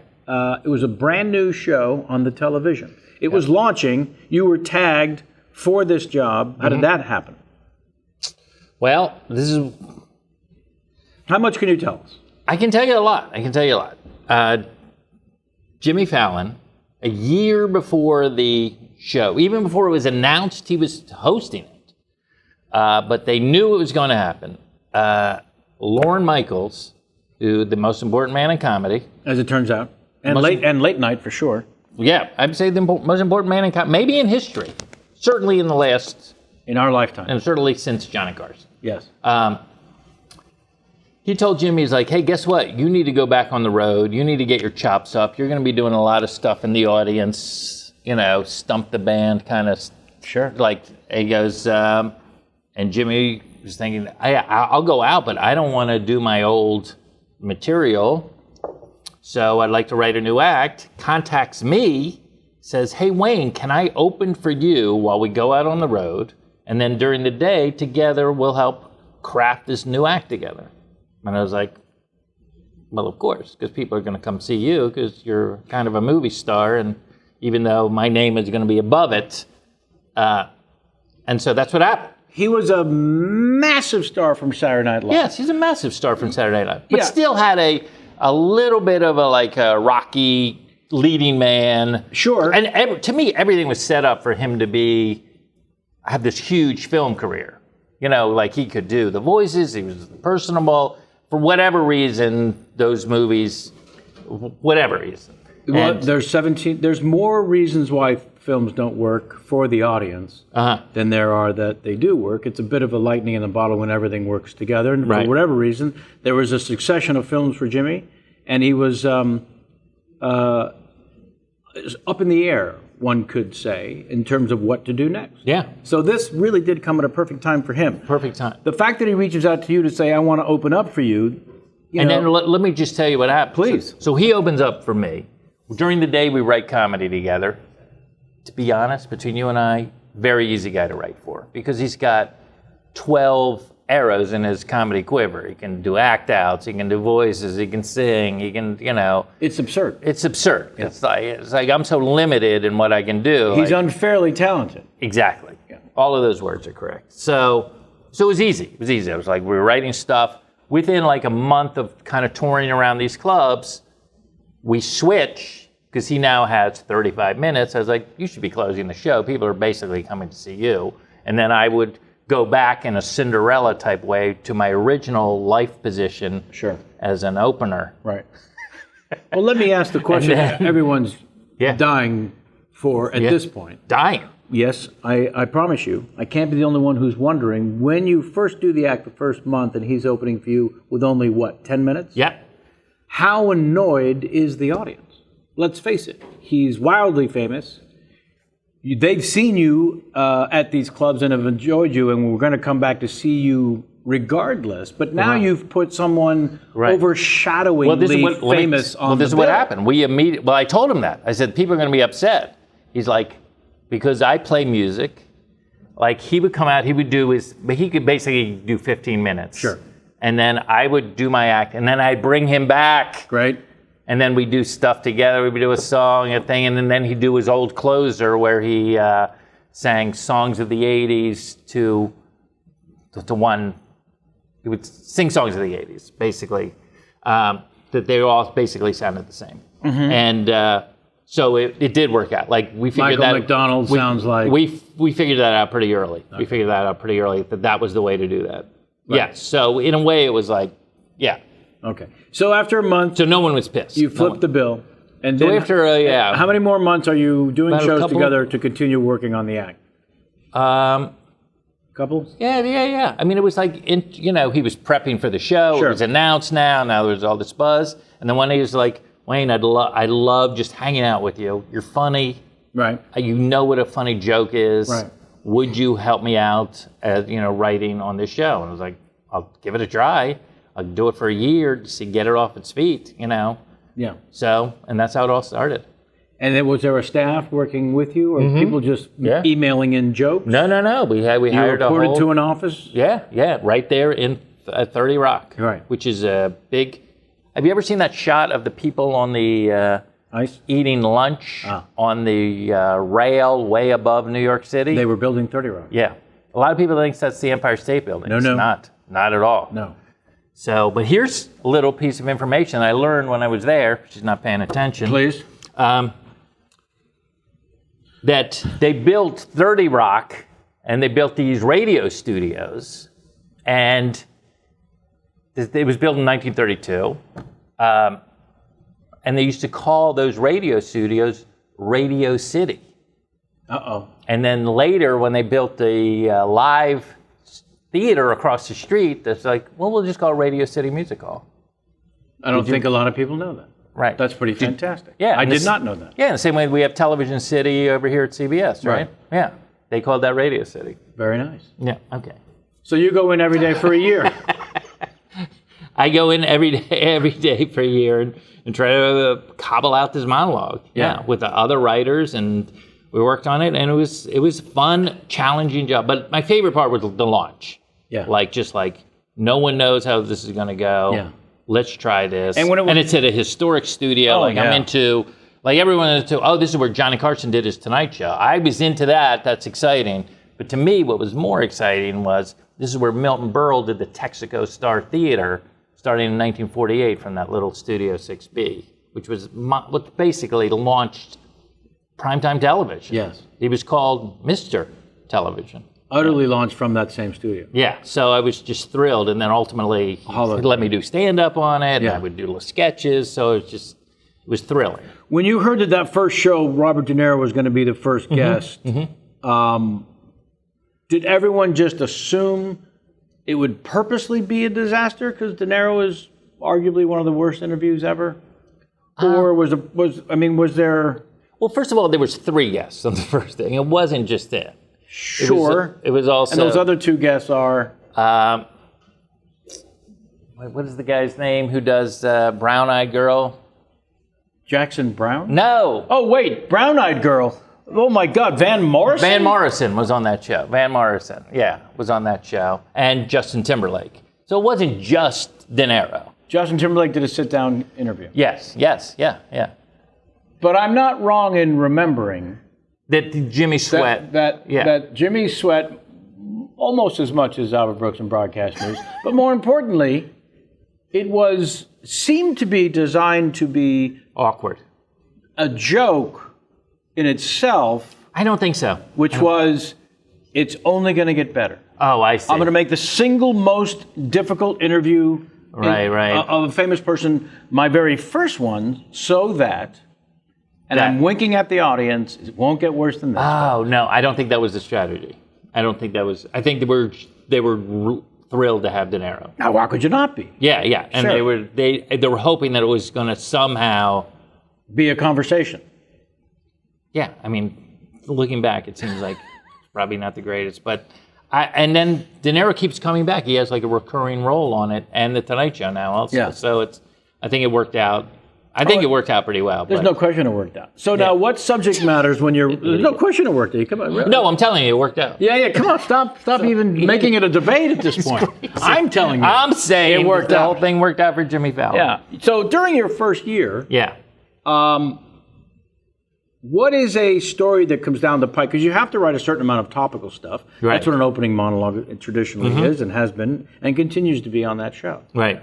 It was a brand new show on the television. It was launching. You were tagged for this job. How did that happen? Well, this is... How much can you tell us? I can tell you a lot. Jimmy Fallon, a year before the show, even before it was announced he was hosting it, but they knew it was going to happen. Lorne Michaels, the most important man in comedy. As it turns out. And late night for sure. Yeah, I'd say the most important man in comedy, maybe in history. Certainly in the last... In our lifetime. And certainly since Johnny Carson. Yes. He told Jimmy, he's like, hey, guess what? You need to go back on the road. You need to get your chops up. You're going to be doing a lot of stuff in the audience, stump the band kind of. Sure. Like, he goes, and Jimmy was thinking, I'll go out, but I don't want to do my old material. So I'd like to write a new act. Contacts me, says, hey, Wayne, can I open for you while we go out on the road? And then during the day, together, we'll help craft this new act together. And I was like, well, of course, because people are going to come see you because you're kind of a movie star. And even though my name is going to be above it. And so that's what happened. He was a massive star from Saturday Night Live. Yes, he's a massive star from Saturday Night Live, but Yeah. still had a little bit of a Rocky leading man. Sure. And to me, everything was set up for him to have this huge film career. You know, like he could do the voices. He was personable. For whatever reason, those movies, whatever reason. Well, And- there's more reasons why films don't work for the audience than there are that they do work. It's a bit of a lightning in the bottle when everything works together. And Right. for whatever reason, there was a succession of films for Jimmy, and he was up in the air, one could say, in terms of what to do next. Yeah, So this really did come at a perfect time for him. perfect time. The fact that he reaches out to you to say, I want to open up for you, And then let me just tell you what happened. Please. So he opens up for me. During the day, we write comedy together. To be honest, between you and I, very easy guy to write for because he's got 12 arrows in his comedy quiver. He can do act outs, he can do voices, he can sing, he can, it's absurd. It's absurd. Yeah. It's like I'm so limited in what I can do. He's unfairly talented. Exactly. Yeah. All of those words are correct. So it was easy. It was easy. It was like we were writing stuff. Within like a month of kind of touring around these clubs, we switch because he now has 35 minutes. I was like, you should be closing the show. People are basically coming to see you. And then I would go back in a Cinderella type way to my original life position Sure. as an opener. Right. Well, let me ask the question everyone's Yeah. dying for at this point. Dying. Yes, I promise you, I can't be the only one who's wondering, when you first do the act the first month and he's opening for you with only, 10 minutes? Yeah. How annoyed is the audience? Let's face it, he's wildly famous. They've seen you at these clubs and have enjoyed you, and we're going to come back to see you regardless. But now you've put someone overshadowingly famous on this the is what bill. happened. I told him that. I said, people are going to be upset. He's like, because I play music, like he would come out, he could basically do 15 minutes. Sure. And then I would do my act, and then I'd bring him back. Great. And then we do stuff together. We do a song, a thing, and then he'd do his old closer where he sang songs of the 80s to one. He would sing songs of the 80s, basically, that they all basically sounded the same. Mm-hmm. And so it did work out. Like we figured Michael McDonald sounds like... We figured that out pretty early. Okay. We figured that out pretty early, that was the way to do that. Right. Yeah, so in a way it was like, yeah. Okay. So after a month... So no one was pissed. You flipped the bill. And so then after, how many more months are you doing About shows together to continue working on the act? Couple? Yeah. I mean, it was like, he was prepping for the show. Sure. It was announced now there's all this buzz. And then one day he was like, Wayne, I love just hanging out with you. You're funny. Right. You know what a funny joke is. Right. Would you help me out as, writing on this show? And I was like, I'll give it a try. I'll do it for a year to get it off its feet, Yeah. So, and that's how it all started. And then was there a staff working with you, or people just emailing in jokes? No. We hired a whole... reported to an office? Yeah, right there in 30 Rock. Right. Which is a big... Have you ever seen that shot of the people on the... Ice? Eating lunch on the rail way above New York City? They were building 30 Rock. Yeah. A lot of people think that's the Empire State Building. No. It's not at all. No. So, but here's a little piece of information I learned when I was there. She's not paying attention. Please. That they built 30 Rock, and they built these radio studios, and it was built in 1932. And they used to call those radio studios Radio City. Uh-oh. And then later, when they built the live theater across the street, that's like, well, we'll just call it Radio City Music Hall. I don't think a lot of people know that. Right. That's pretty fantastic. Yeah. I did not know that. Yeah, in the same way we have Television City over here at CBS, right? Yeah. They called that Radio City. Very nice. Yeah, okay. So you go in every day for a year. I go in every day for a year and try to cobble out this monologue. Yeah, with the other writers, and we worked on it, and it was a fun, challenging job. But my favorite part was the launch. Yeah. Just no one knows how this is going to go. Yeah. Let's try this. And it's at a historic studio. I'm into, everyone is into, this is where Johnny Carson did his Tonight Show. I was into that. That's exciting. But to me, what was more exciting was this is where Milton Berle did the Texaco Star Theater starting in 1948 from that little Studio 6B, which was what basically launched primetime television. Yes. He was called Mr. Television. Utterly launched from that same studio. Yeah, so I was just thrilled, and then ultimately he let me do stand-up on it, and I would do little sketches, so it was thrilling. When you heard that first show, Robert De Niro was going to be the first guest, did everyone just assume it would purposely be a disaster because De Niro is arguably one of the worst interviews ever? Or was there... Well, first of all, there was 3 guests on the first thing. It wasn't just it. Sure. It was also... And those other 2 guests are... what is the guy's name who does Brown Eyed Girl? Jackson Brown? No. Oh, wait. Brown Eyed Girl. Oh, my God. Van Morrison? Van Morrison was on that show. Van Morrison, was on that show. And Justin Timberlake. So it wasn't just De Niro. Justin Timberlake did a sit-down interview. Yes. But I'm not wrong in remembering... That Jimmy Sweat. That Jimmy Sweat, almost as much as Albert Brooks and Broadcast News, but more importantly, it seemed to be designed to be... awkward. A joke in itself. I don't think so. Which was, it's only going to get better. Oh, I see. I'm going to make the single most difficult interview of a famous person, my very first one, so that... And I'm winking at the audience. It won't get worse than this. Oh, no, I don't think that was the strategy. I think they were thrilled to have De Niro. Now, why could you not be? Yeah. And sure. they were hoping that it was going to somehow be a conversation. Yeah, I mean, looking back, it seems like it's probably not the greatest. But and then De Niro keeps coming back. He has like a recurring role on it and the Tonight Show now also. Yeah. So I think it worked out. I think it worked out pretty well. There's no question it worked out. So now, what subject matters when you're... There's no question it worked out. Come on. Really? No, I'm telling you, it worked out. Yeah, come on. Stop even making it a debate at this point. I'm telling you. I'm saying it worked the out. whole thing worked out for Jimmy Fallon. Yeah. So during your first year... Yeah. What is a story that comes down the pike? Because you have to write a certain amount of topical stuff. Right. That's what an opening monologue traditionally is and has been and continues to be on that show. Right.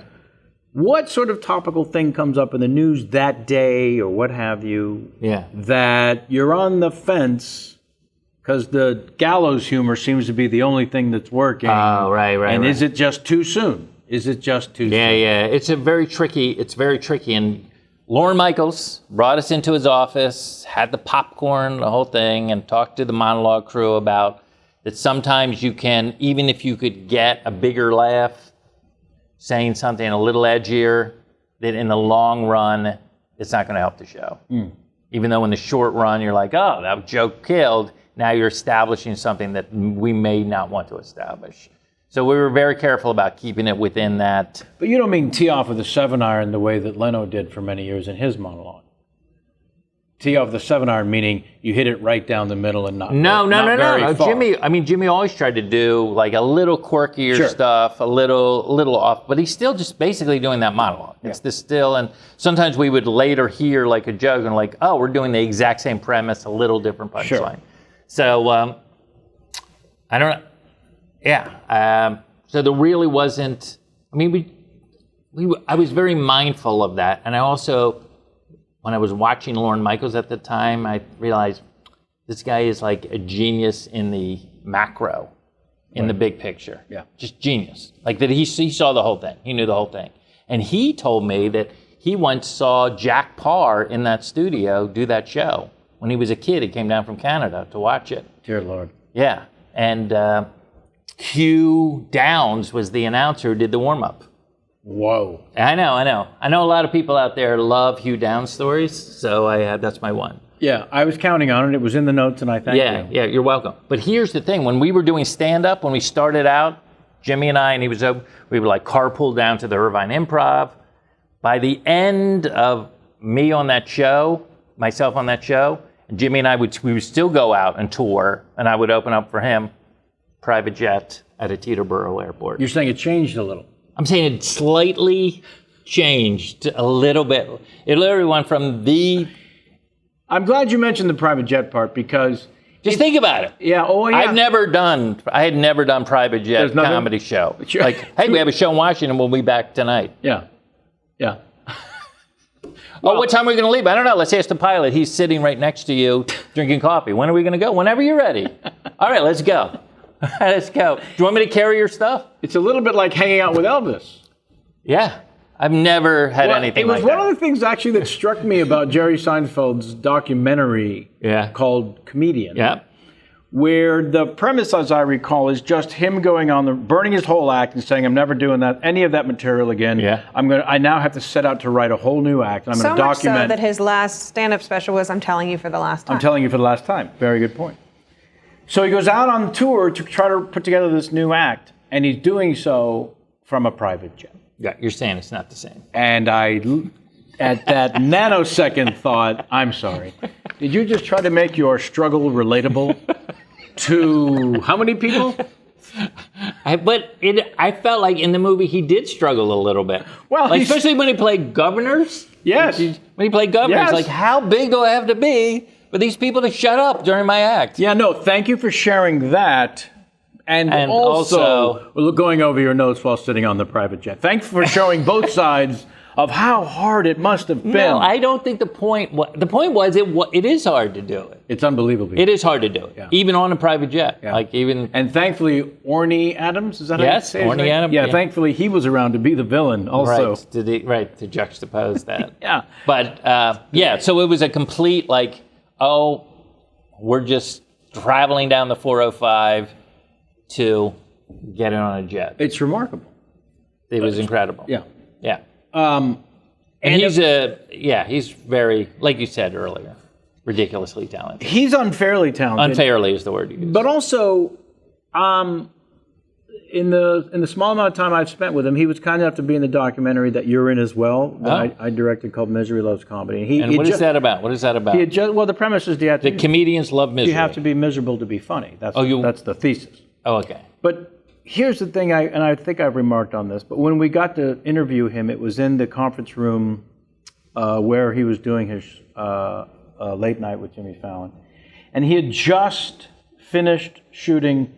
What sort of topical thing comes up in the news that day or what have you that you're on the fence because the gallows humor seems to be the only thing that's working? Oh, right. And is it just too soon? Is it just too soon? Yeah. It's very tricky. And Lorne Michaels brought us into his office, had the popcorn, the whole thing, and talked to the monologue crew about that sometimes you can, even if you could get a bigger laugh, saying something a little edgier, that in the long run, it's not going to help the show. Even though in the short run, you're like, oh, that joke killed. Now you're establishing something that we may not want to establish. So we were very careful about keeping it within that. But you don't mean tee off with a 7-iron the way that Leno did for many years in his monologue. Tee off the 7-iron meaning you hit it right down the middle and not very far. Jimmy always tried to do like a little quirkier stuff, a little off, but he's still just basically doing that monologue. It's this still, and sometimes we would later hear like a joke and like, oh, we're doing the exact same premise, a little different punchline. Sure. So I don't know. Yeah. So there really wasn't. I mean, I was very mindful of that, and I also. When I was watching Lorne Michaels at the time, I realized this guy is like a genius in the macro, in the big picture. Yeah. Just genius. Like that he saw the whole thing. He knew the whole thing. And he told me that he once saw Jack Parr in that studio do that show. When he was a kid, he came down from Canada to watch it. Dear Lord. Yeah. And Hugh Downs was the announcer who did the warm-up. Whoa. I know. I know a lot of people out there love Hugh Downs stories, so that's my one. Yeah, I was counting on it. It was in the notes, and I thank you. Yeah, you're welcome. But here's the thing. When we were doing stand-up, when we started out, Jimmy and I, and we would like carpool down to the Irvine Improv. By the end of me on that show, myself on that show, Jimmy and we would still go out and tour, and I would open up for him, private jet at a Teterboro airport. You're saying it changed a little. I'm saying it slightly changed a little bit. It literally went from the... I'm glad you mentioned the private jet part because Just think about it. Yeah. Oh, yeah. I had never done private jet There's nothing- comedy show. Sure. Like, hey, we have a show in Washington. We'll be back tonight. Yeah. Yeah. Oh, what time are we going to leave? I don't know. Let's ask the pilot. He's sitting right next to you, drinking coffee. When are we going to go? Whenever you're ready. All right, let's go. Let's go. Do you want me to carry your stuff? It's a little bit like hanging out with Elvis. Yeah. I've never had anything like that. It was one of the things actually that struck me about Jerry Seinfeld's documentary called Comedian. Yeah. Where the premise, as I recall, is just him going on burning his whole act and saying, "I'm never doing any of that material again. Yeah. I now have to set out to write a whole new act. And I'm going to document." So much so that his last stand-up special was, "I'm telling you for the last time." I'm telling you for the last time. Very good point. So he goes out on tour to try to put together this new act, and he's doing so from a private jet. Yeah, you're saying it's not the same. And I, at that nanosecond, thought, I'm sorry. Did you just try to make your struggle relatable to how many people? I felt like in the movie he did struggle a little bit. Well, like, especially when he played governors. Yes. When he played governors, Yes. like, how big do I have to be for these people to shut up during my act? Yeah, no, thank you for sharing that. And also going over your notes while sitting on the private jet. Thanks for showing both sides of how hard it must have been. No, I don't think the point was it is hard to do it. It's unbelievable. It is hard to do it, even on a private jet. Yeah. And thankfully, Orny Adams, is that how you say his Orny name? Adams. Yeah, thankfully he was around to be the villain also. Right, to juxtapose that. Yeah. But, so it was a complete, we're just traveling down the 405 to get in on a jet. It's remarkable. It was incredible. Yeah. Yeah. And he's very, like you said earlier, ridiculously talented. He's unfairly talented. Unfairly is the word you use. But also, in the small amount of time I've spent with him, he was kind enough to be in the documentary that you're in as well, that I directed, called Misery Loves Comedy. And what is that about? What is that about? The premise is the comedians love misery. You have to be miserable to be funny. That's the thesis. Oh, okay. But here's the thing, and I think I've remarked on this, but when we got to interview him, it was in the conference room where he was doing his late night with Jimmy Fallon. And he had just finished shooting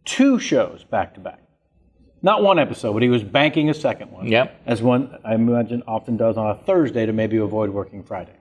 2 shows back to back. Not one episode, but he was banking a second one. Yep. As one, I imagine, often does on a Thursday to maybe avoid working Friday.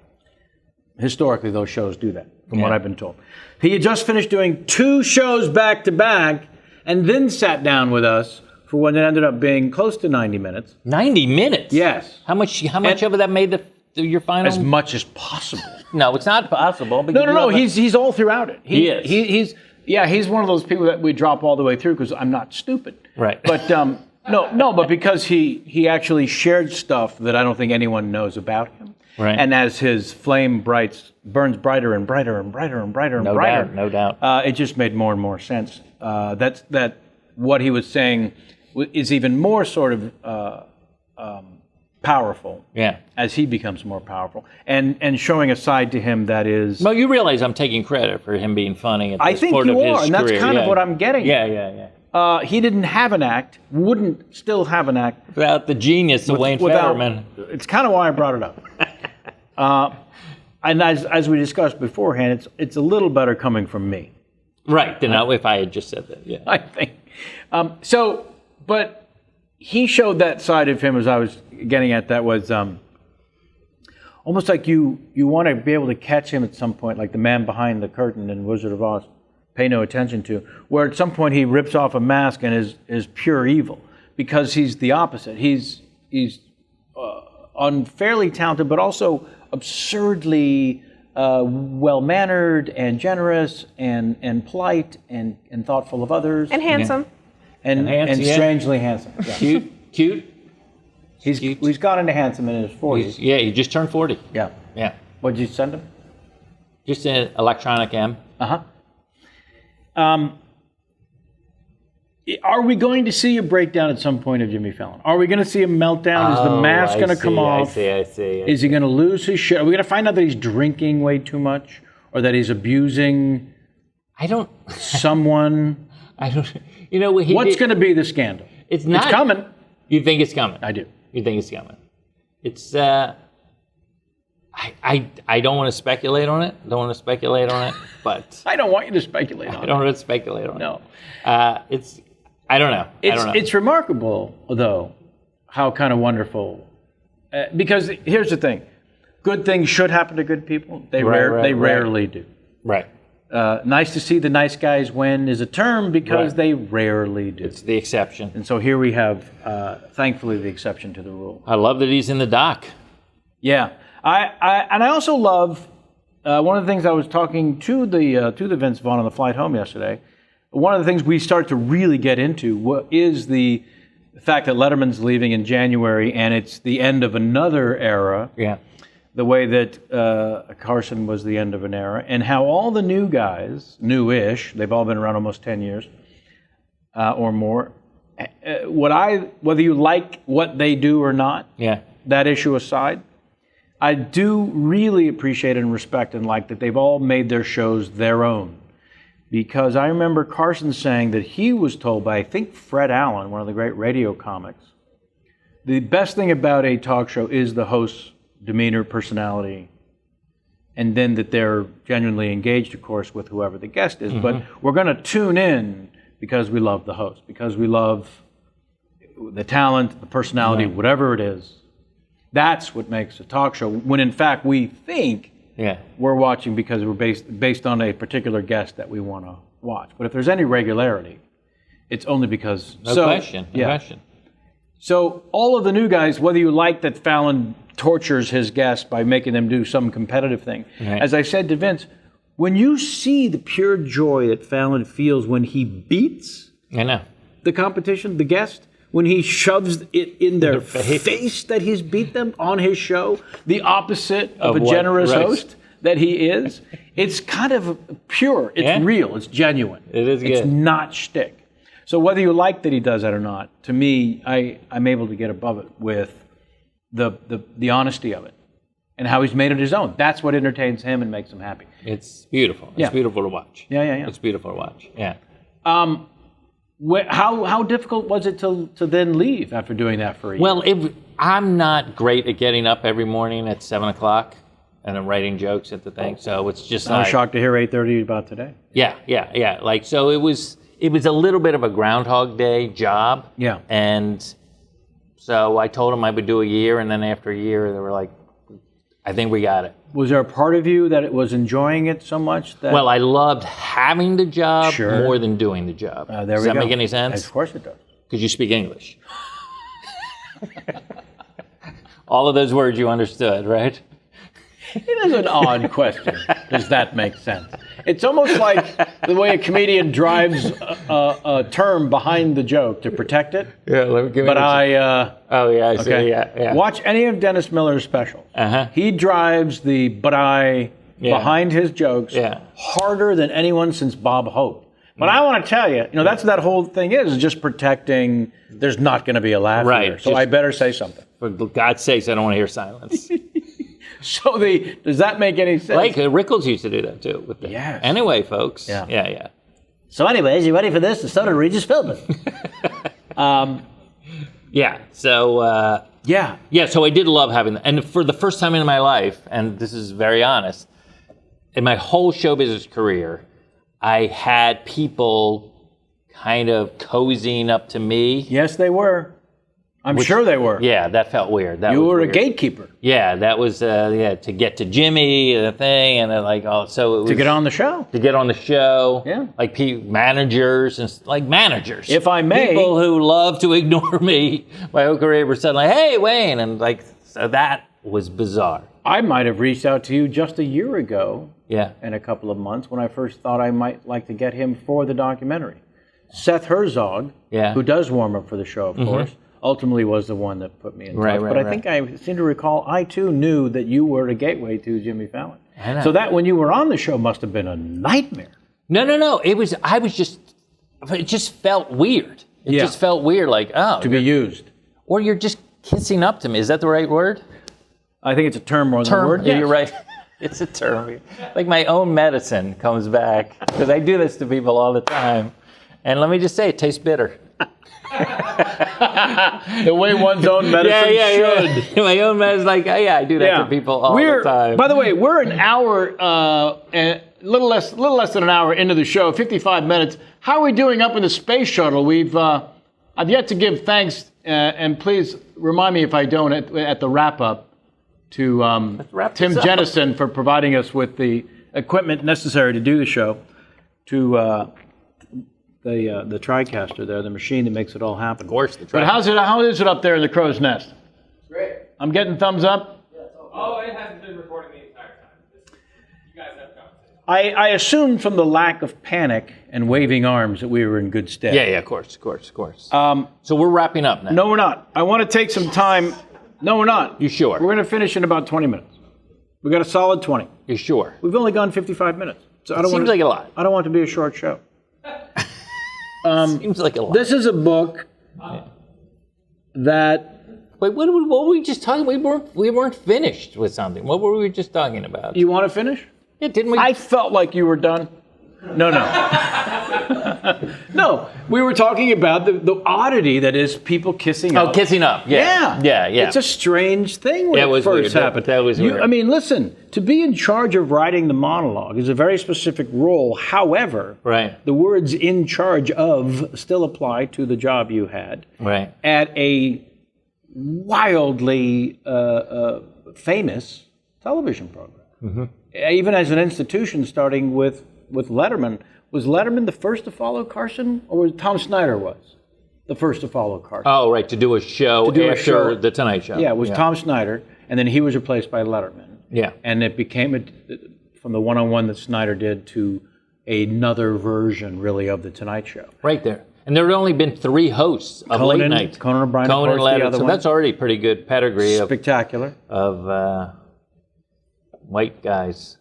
Historically, those shows do that, from what I've been told. He had just finished doing 2 shows back to back, and then sat down with us for what ended up being close to 90 minutes. 90 minutes? Yes. How much of that made your final? As much as possible. No, it's not possible. No. He's all throughout it. He is. He's one of those people that we drop all the way through because I'm not stupid. Right. But but because he actually shared stuff that I don't think anyone knows about him. Right. And as his flame burns brighter and brighter and brighter and brighter and brighter. No doubt. It just made more and more sense. That what he was saying is even more sort of powerful. Yeah. As he becomes more powerful, and showing a side to him that is. Well, you realize I'm taking credit for him being funny at this part of his career. I think you are, and that's kind of what I'm getting. Yeah. He didn't have an act, wouldn't still have an act. Without the genius of Wayne Federman. It's kind of why I brought it up. And as we discussed beforehand, it's a little better coming from me. Right, than if I had just said that, yeah. I think. But he showed that side of him, as I was getting at, that was almost like you want to be able to catch him at some point, like the man behind the curtain in Wizard of Oz, pay no attention to, where at some point he rips off a mask and is pure evil, because he's the opposite. He's unfairly talented, but also absurdly well-mannered and generous and polite and thoughtful of others. And handsome. And strangely handsome. Yeah. Cute. He's got into handsome in his 40s. He just turned 40. Yeah. Yeah. What did you send him? Just an electronic M. Uh-huh. Are we going to see a breakdown at some point of Jimmy Fallon? Are we going to see a meltdown? Is the mask going to come off? I see. Is he going to lose his shit? Are we going to find out that he's drinking way too much? Or that he's abusing someone? I don't. What's going to be the scandal? It's not. It's coming. You think it's coming? I do. You think it's coming? It's. I don't want to speculate on it. But I don't want you to speculate on I it. don't want to speculate on it. No. I don't know. It's remarkable, though, how kind of wonderful. Because here's the thing. Good things should happen to good people. They rarely do. Right. Nice to see the nice guys win is a term because they rarely do. It's the exception. And so here we have, thankfully, the exception to the rule. I love that he's in the doc. Yeah. I also love, one of the things I was talking to the Vince Vaughn on the flight home yesterday, one of the things we start to really get into is the fact that Letterman's leaving in January and it's the end of another era. Yeah. The way that Carson was the end of an era, and how all the new guys, new-ish, they've all been around almost 10 years or more, whether you like what they do or not, that issue aside, I do really appreciate and respect and like that they've all made their shows their own. Because I remember Carson saying that he was told by, I think, Fred Allen, one of the great radio comics, the best thing about a talk show is the host's demeanor, personality, and then that they're genuinely engaged, of course, with whoever the guest is. But we're going to tune in because we love the host, because we love the talent, the personality, whatever it is. That's what makes a talk show, when in fact we think we're watching because we're based on a particular guest that we want to watch. But if there's any regularity, it's only because... No question. So all of the new guys, whether you like that Fallon tortures his guests by making them do some competitive thing, as I said to Vince, when you see the pure joy that Fallon feels when he beats the competition, the guest, when he shoves it in their face that he's beat them on his show, the opposite of a generous host that he is, it's kind of pure. It's real. It's genuine. It is good. It's not shtick. So whether you like that he does that or not, to me, I'm able to get above it with the honesty of it and how he's made it his own. That's what entertains him and makes him happy. It's beautiful. It's beautiful to watch. Yeah. It's beautiful to watch. Yeah. How difficult was it to then leave after doing that for a year? Well, I'm not great at getting up every morning at 7 o'clock and then writing jokes at the thing. So it's just I was shocked to hear 8:30 about today. Yeah. Like, so it was a little bit of a Groundhog Day job. Yeah. And so I told them I would do a year, and then after a year, they were like, I think we got it. Was there a part of you that was enjoying it so much that... Well, I loved having the job more than doing the job. Does that make any sense? Of course it does. Because you speak English. All of those words you understood, right? It is an odd question. Does that make sense? It's almost like the way a comedian drives a term behind the joke to protect it. Yeah, let me give But I see. Yeah. Watch any of Dennis Miller's specials. He drives the behind his jokes harder than anyone since Bob Hope. But I want to tell you, that's what that whole thing is just protecting. There's not going to be a laugh here, so I better say something. For God's sakes, I don't want to hear silence. So does that make any sense? Like Rickles used to do that too. Yes. Anyway, folks. Yeah. So anyways, you ready for this? The Soda Regis Philbin. So I did love having that. And for the first time in my life, and this is very honest, in my whole show business career, I had people kind of cozying up to me. Yes, they were. I'm sure they were. Yeah, that felt weird. You were a gatekeeper. Yeah, that was to get to Jimmy, the thing, and so it was to get on the show. To get on the show. Yeah, like managers and managers. If I may, people who love to ignore me my whole career were suddenly, hey, Wayne, and so that was bizarre. I might have reached out to you just a year ago. Yeah, in a couple of months when I first thought I might like to get him for the documentary. Seth Herzog, who does warm up for the show, of course. Ultimately was the one that put me in touch. But I think I seem to recall I too knew that you were the gateway to Jimmy Fallon. So that when you were on the show must have been a nightmare. No. It just felt weird. It just felt weird, to be used. Or you're just kissing up to me. Is that the right word? I think it's a term more than a word. Yeah, you're right. It's a term. Like my own medicine comes back because I do this to people all the time. And let me just say, it tastes bitter. The way one's own medicine should. Yeah. My own medicine, like, I do that to people all the time. By the way, we're an hour, a little less than an hour into the show, 55 minutes. How are we doing up in the space shuttle? I've yet to give thanks, and please remind me if I don't at the wrap up to Tim Jennison for providing us with the equipment necessary to do the show, to the TriCaster there, the machine that makes it all happen. Of course, the TriCaster. But how is it up there in the crow's nest? Great. I'm getting thumbs up. Yeah, it's all Oh, it hasn't been recording the entire time. You guys have conversation. I assumed from the lack of panic and waving arms that we were in good stead. Yeah, of course. So we're wrapping up now. No, we're not. I want to take some time. No, we're not. You sure? We're going to finish in about 20 minutes. We got a solid 20. You sure? We've only gone 55 minutes. So I don't Seems like a lot. I don't want it to be a short show. Seems like a lot. This is a book that... Wait, what were we just talking? We weren't finished with something. What were we just talking about? You want to finish? Yeah, didn't we? I felt like you were done. No. No, we were talking about the oddity that is people kissing up. Oh, kissing up. Yeah. It's a strange thing when it first happened. That was weird. I mean, listen, to be in charge of writing the monologue is a very specific role. However, the words "in charge of" still apply to the job you had at a wildly famous television program. Mm-hmm. Even as an institution, starting with Letterman. Was Letterman the first to follow Carson, or was Tom Snyder the first to follow Carson? Oh, right, to do a show after The Tonight Show. Yeah, it was Tom Snyder, and then he was replaced by Letterman. Yeah. And it became, from the one-on-one that Snyder did to another version, really, of The Tonight Show. Right there. And there had only been 3 hosts of late night. Conan O'Brien, Conan of course, the other so one. that's already pretty good pedigree. Spectacular. Of white guys.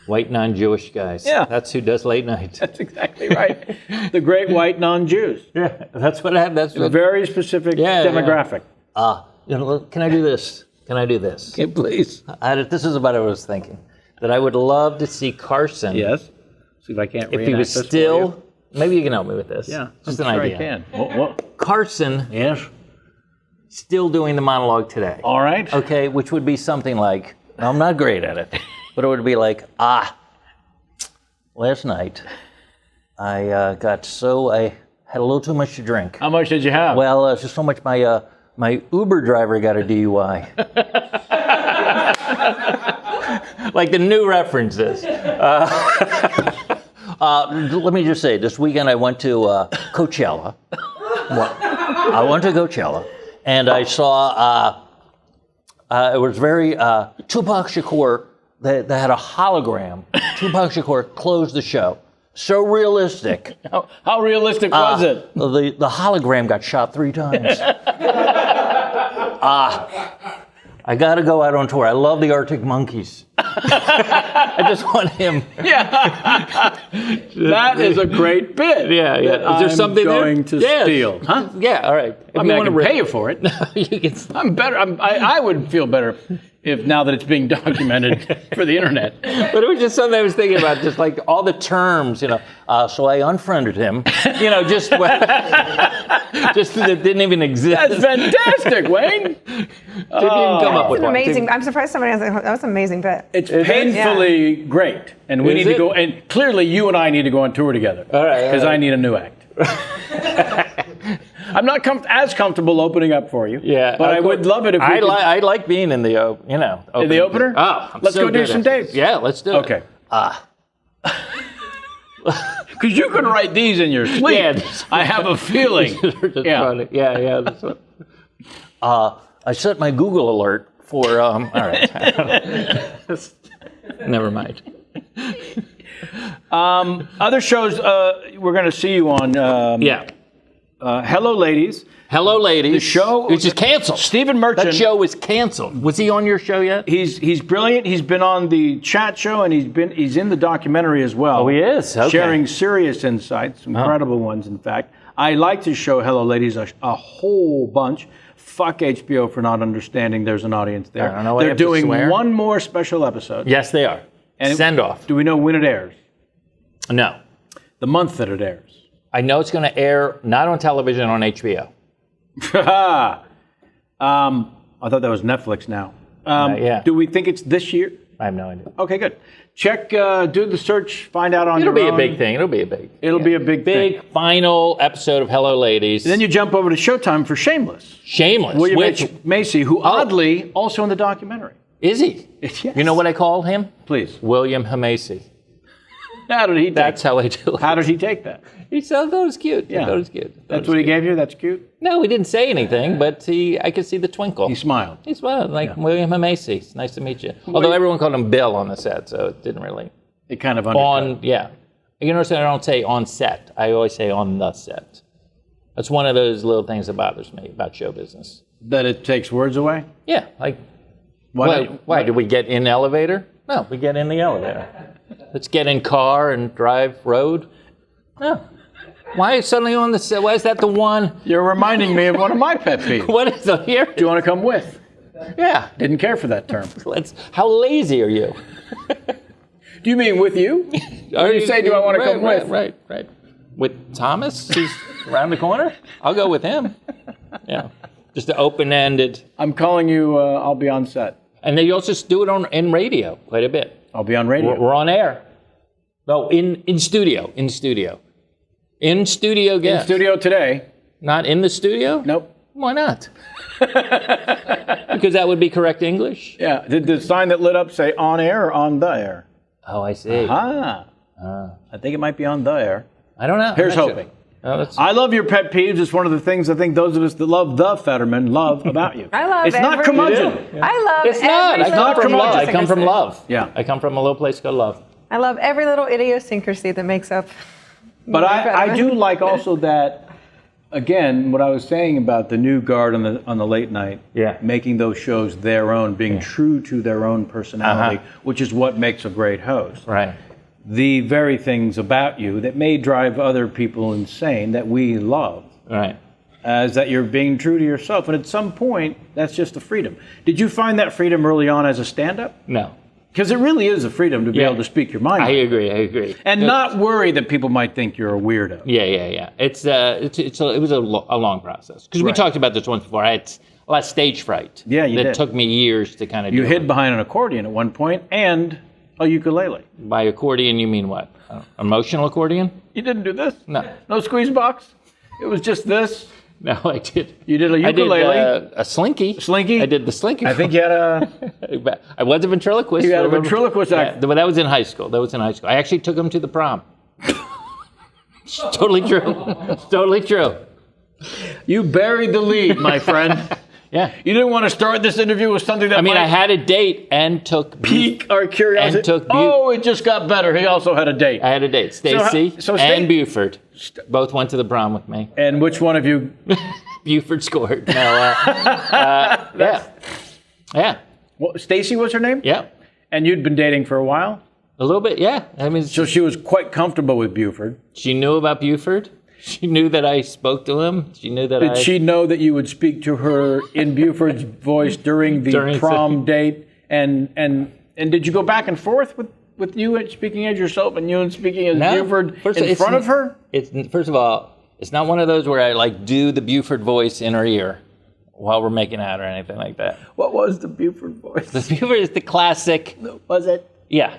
White non-Jewish guys. Yeah. That's who does late night. That's exactly right. The great white non-Jews. Yeah, that's what happened. That's a very specific demographic. Can I do this? Can I do this? Yeah, please. This is what I was thinking. That I would love to see Carson. Yes. See if I can't If he was still... Maybe you can help me with this. Yeah, just I'm an sure idea. I can. What? Carson. Yes. Still doing the monologue today. All right. Okay, which would be something like, I'm not great at it, but it would be like, last night I had a little too much to drink. How much did you have? Well, just so much my Uber driver got a DUI. Like the new references. Let me just say, this weekend I went to Coachella. I went to Coachella, and I saw, it was very, Tupac Shakur, they had a hologram. Tupac Shakur closed the show. So realistic. How realistic was it? The hologram got shot 3 times. I got to go out on tour. I love the Arctic Monkeys. I just want him. Yeah. That is a great bit. Yeah. Is there I'm something going there? to steal? Huh? Yeah, all right. I mean, I can pay you for it. You can. I'm better. I would feel better if now that it's being documented for the internet. But it was just something I was thinking about, just like all the terms, so I unfriended him, just that didn't even exist. That's fantastic, Wayne. Didn't even come up with one. Amazing. I'm surprised somebody has that was an amazing bit. It's painfully great, and we need to go. And clearly, you and I need to go on tour together. All right. Because I need a new act. I'm not as comfortable opening up for you. Yeah, but I would love it if we I like being in the in the opener. Oh, let's go do some dates. Yeah, let's do it. Okay. Because you can write these in your sleep. Yeah, I have a feeling. Yeah. That's what, I set my Google alert for. All right. Never mind. Other shows we're going to see you on. Hello, Ladies. Hello, Ladies. The show, which is canceled. Stephen Merchant. That show is canceled. Was he on your show yet? He's brilliant. He's been on the chat show, and he's in the documentary as well. Oh, he is. Okay. Sharing serious insights, incredible ones, in fact. I like to show Hello, Ladies a whole bunch. Fuck HBO for not understanding there's an audience there. I don't know. They're doing one more special episode. Yes, they are. And send off. Do we know when it airs? No. The month that it airs. I know it's going to air not on television, on HBO. I thought that was Netflix now. Yeah. Do we think it's this year? I have no idea. Okay, good. Check, do the search, find out on It'll your be own. a big thing. It'll be a big. It'll be a big thing. Final episode of Hello Ladies. Then you jump over to Showtime for Shameless. Shameless. William which H. Macy, who oddly also in the documentary. is he? Yes. You know what I call him? Please. William Hamasi. How did he take That's how I do it. How did he take that? He thought it was cute. Yeah. I thought it was cute. That's what he gave you? That's cute? No, he didn't say anything, but I could see the twinkle. He smiled. He smiled like William Hamasi. It's nice to meet you. Although everyone called him Bill on the set, so it didn't really. It kind of undercut. Yeah. You notice I don't say on set. I always say on the set. That's one of those little things that bothers me about show business. That it takes words away? Yeah, like, Why? why? Did we get in the elevator? No, we get in the elevator. Let's get in car and drive road. No. Why is suddenly on the set? Why is that the one? You're reminding me of one of my pet peeves. What is the here? Do you want to come with? Yeah. Didn't care for that term. How lazy are you? Do you mean with you? Or you say, do I want to come with? Right. With Thomas, who's around the corner? I'll go with him. Yeah. Just the open-ended. I'm calling you, I'll be on set. And they also do it in radio quite a bit. I'll be on radio. We're on air. No, in studio. In studio guest. In studio today. Not in the studio? Nope. Why not? Because that would be correct English. Yeah. Did the sign that lit up say on air or on the air? Oh, I see. I think it might be on the air. I don't know. Here's I'm not hoping. sure. Oh, that's... I love your pet peeves. It's one of the things I think those of us that love the Federman love about you. I love It's not every- curmudgeon. Yeah. I love It's not. every I come little from love. I idiosyncrasy. come from love. Yeah. I come from a little place called love. I love every little idiosyncrasy that makes up. But I do like also that, again, what I was saying about the new guard on the late night, Yeah. making those shows their own, being true to their own personality, which is what makes a great host. Right. The very things about you that may drive other people insane that we love. Right. Is that you're being true to yourself. And at some point, that's just a freedom. Did you find that freedom early on as a stand-up? No. Because it really is a freedom to be Yeah. able to speak your mind. I agree. And not worry that people might think you're a weirdo. Yeah. It was a long process because we Right. talked about this once before. I had a lot of stage fright. Yeah, you that did. took me years to kind of. You deal hid with. behind an accordion at one point and a ukulele. By accordion, you mean what? Emotional accordion? You didn't do this? No. No squeeze box? It was just this? No, I did. You did a I did ukulele? a slinky. Slinky? I did the slinky. I think you had a... I was a ventriloquist. You had a for little- ventriloquist act. Yeah, but that was in high school. I actually took him to the prom. It's totally true. It's totally true. You buried the lead, my friend. Yeah. You didn't want to start this interview with something that I mean, might I had a date and took pique our curiosity. And took oh, it just got better. He also had a date. I had a date. Stacy so and Buford both went to the prom with me. And which one of you... Buford scored. No, yeah. Well, Stacy was her name? Yeah. And you'd been dating for a while? A little bit, yeah. I mean, So she was quite comfortable with Buford. she knew about Buford. She knew that I spoke to him. She knew that Did she know that you would speak to her in Buford's voice during the prom date? And did you go back and forth with you speaking as yourself and you and speaking as Buford in front of her? First of all, it's not one of those where I do the Buford voice in her ear while we're making out or anything like that. What was the Buford voice? The Buford is the classic. Was it? Yeah,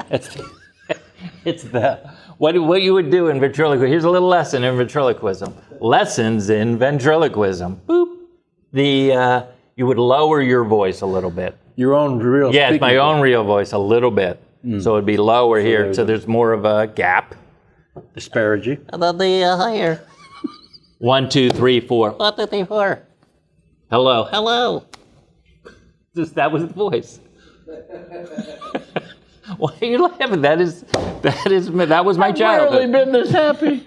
it's the what you would do in ventriloquism. Here's a little lesson in ventriloquism. Lessons in ventriloquism. Boop. You would lower your voice a little bit. Your own real Yeah, it's my speaking own real voice a little bit. So it'd be lower here, so there's more of a gap. disparaging. And then the higher. 1, 2, 3, 4. 1, 2, 3, 4. Hello. That was the voice. Why are you laughing? That was my childhood. I've rarely been this happy.